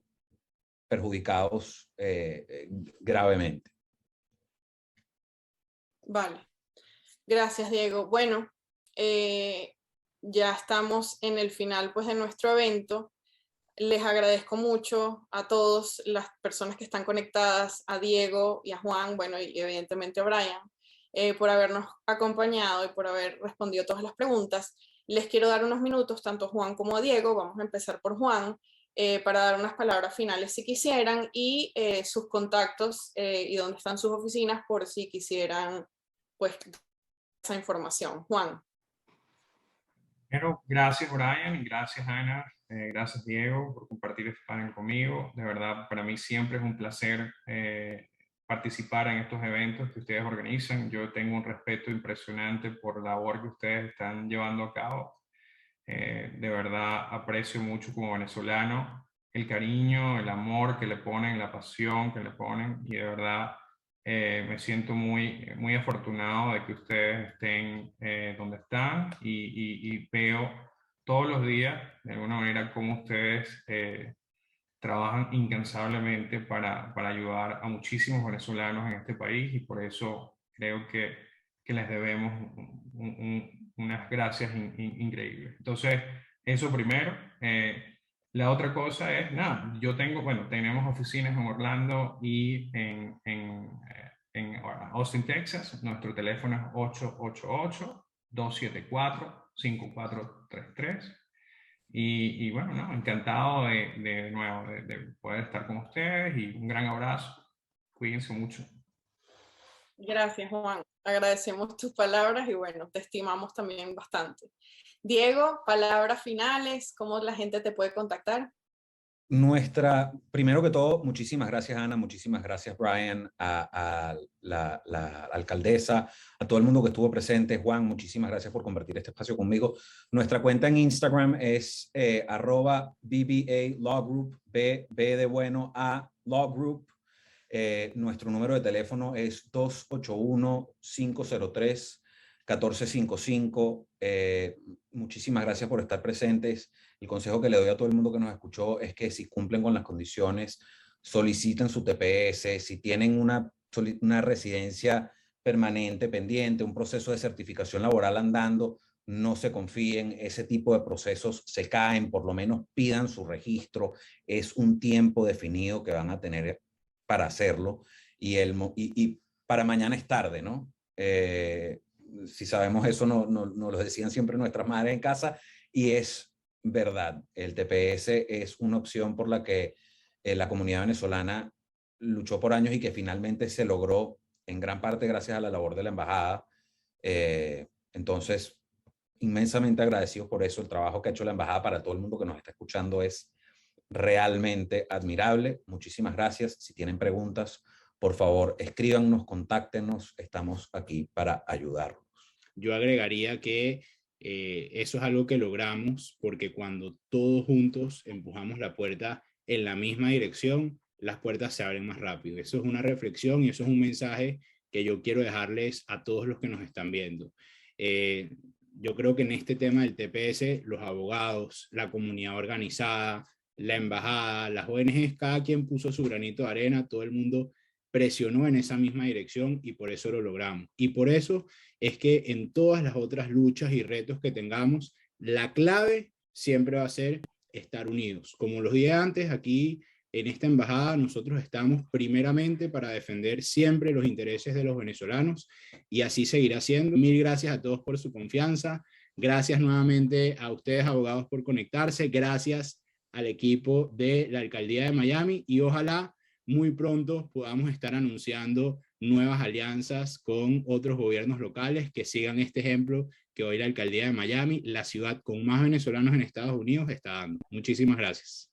perjudicados gravemente. Vale, gracias, Diego. Bueno, ya estamos en el final pues de nuestro evento. Les agradezco mucho a todas las personas que están conectadas, a Diego y a Juan, bueno, y evidentemente a Brian, por habernos acompañado y por haber respondido todas las preguntas. Les quiero dar unos minutos, tanto a Juan como a Diego. Vamos a empezar por Juan, para dar unas palabras finales si quisieran, y sus contactos y dónde están sus oficinas por si quisieran pues esa información. Juan. Pero gracias, Brian, y gracias, Ana, Gracias, Diego, por compartir este panel conmigo. De verdad, para mí siempre es un placer participar en estos eventos que ustedes organizan. Yo tengo un respeto impresionante por la labor que ustedes están llevando a cabo. De verdad, aprecio mucho como venezolano el cariño, el amor que le ponen, la pasión que le ponen, y de verdad me siento muy afortunado de que ustedes estén donde están, y veo todos los días, de alguna manera, cómo ustedes trabajan incansablemente para ayudar a muchísimos venezolanos en este país, y por eso creo que les debemos unas gracias increíbles. Entonces, eso primero. La otra cosa es, nada, tenemos oficinas en Orlando y en Austin, Texas. Nuestro teléfono es 888-274-5433. Y bueno, no, encantado de nuevo de poder estar con ustedes, y un gran abrazo. Cuídense mucho. Gracias, Juan. Agradecemos tus palabras y bueno, te estimamos también bastante. Diego, palabras finales, ¿cómo la gente te puede contactar? Primero que todo, muchísimas gracias, Ana, muchísimas gracias, Brian, a la alcaldesa, a todo el mundo que estuvo presente. Juan, muchísimas gracias por compartir este espacio conmigo. Nuestra cuenta en Instagram es @BBA Law Group, B de bueno, A Law Group. Nuestro número de teléfono es 281-503-1455. Muchísimas gracias por estar presentes. El consejo que le doy a todo el mundo que nos escuchó es que si cumplen con las condiciones, soliciten su TPS. Si tienen una residencia permanente pendiente, un proceso de certificación laboral andando, no se confíen, ese tipo de procesos se caen, por lo menos pidan su registro. Es un tiempo definido que van a tener para hacerlo, y para mañana es tarde, ¿no? Si sabemos eso, nos lo decían siempre nuestras madres en casa, y es verdad. El TPS es una opción por la que la comunidad venezolana luchó por años y que finalmente se logró en gran parte gracias a la labor de la embajada. Entonces, inmensamente agradecidos por eso. El trabajo que ha hecho la embajada para todo el mundo que nos está escuchando es realmente admirable. Muchísimas gracias. Si tienen preguntas, por favor, escríbanos, contáctenos. Estamos aquí para ayudarlos. Yo agregaría que eso es algo que logramos porque cuando todos juntos empujamos la puerta en la misma dirección, las puertas se abren más rápido. Eso es una reflexión y eso es un mensaje que yo quiero dejarles a todos los que nos están viendo. Yo creo que en este tema del TPS, los abogados, la comunidad organizada, la embajada, las ONGs, cada quien puso su granito de arena, todo el mundo presionó en esa misma dirección y por eso lo logramos. Y por eso es que en todas las otras luchas y retos que tengamos, la clave siempre va a ser estar unidos. Como los dije antes, aquí en esta embajada nosotros estamos primeramente para defender siempre los intereses de los venezolanos y así seguirá siendo. Mil gracias a todos por su confianza. Gracias nuevamente a ustedes, abogados, por conectarse. Gracias al equipo de la Alcaldía de Miami y ojalá muy pronto podamos estar anunciando nuevas alianzas con otros gobiernos locales que sigan este ejemplo que hoy la Alcaldía de Miami, la ciudad con más venezolanos en Estados Unidos, está dando. Muchísimas gracias.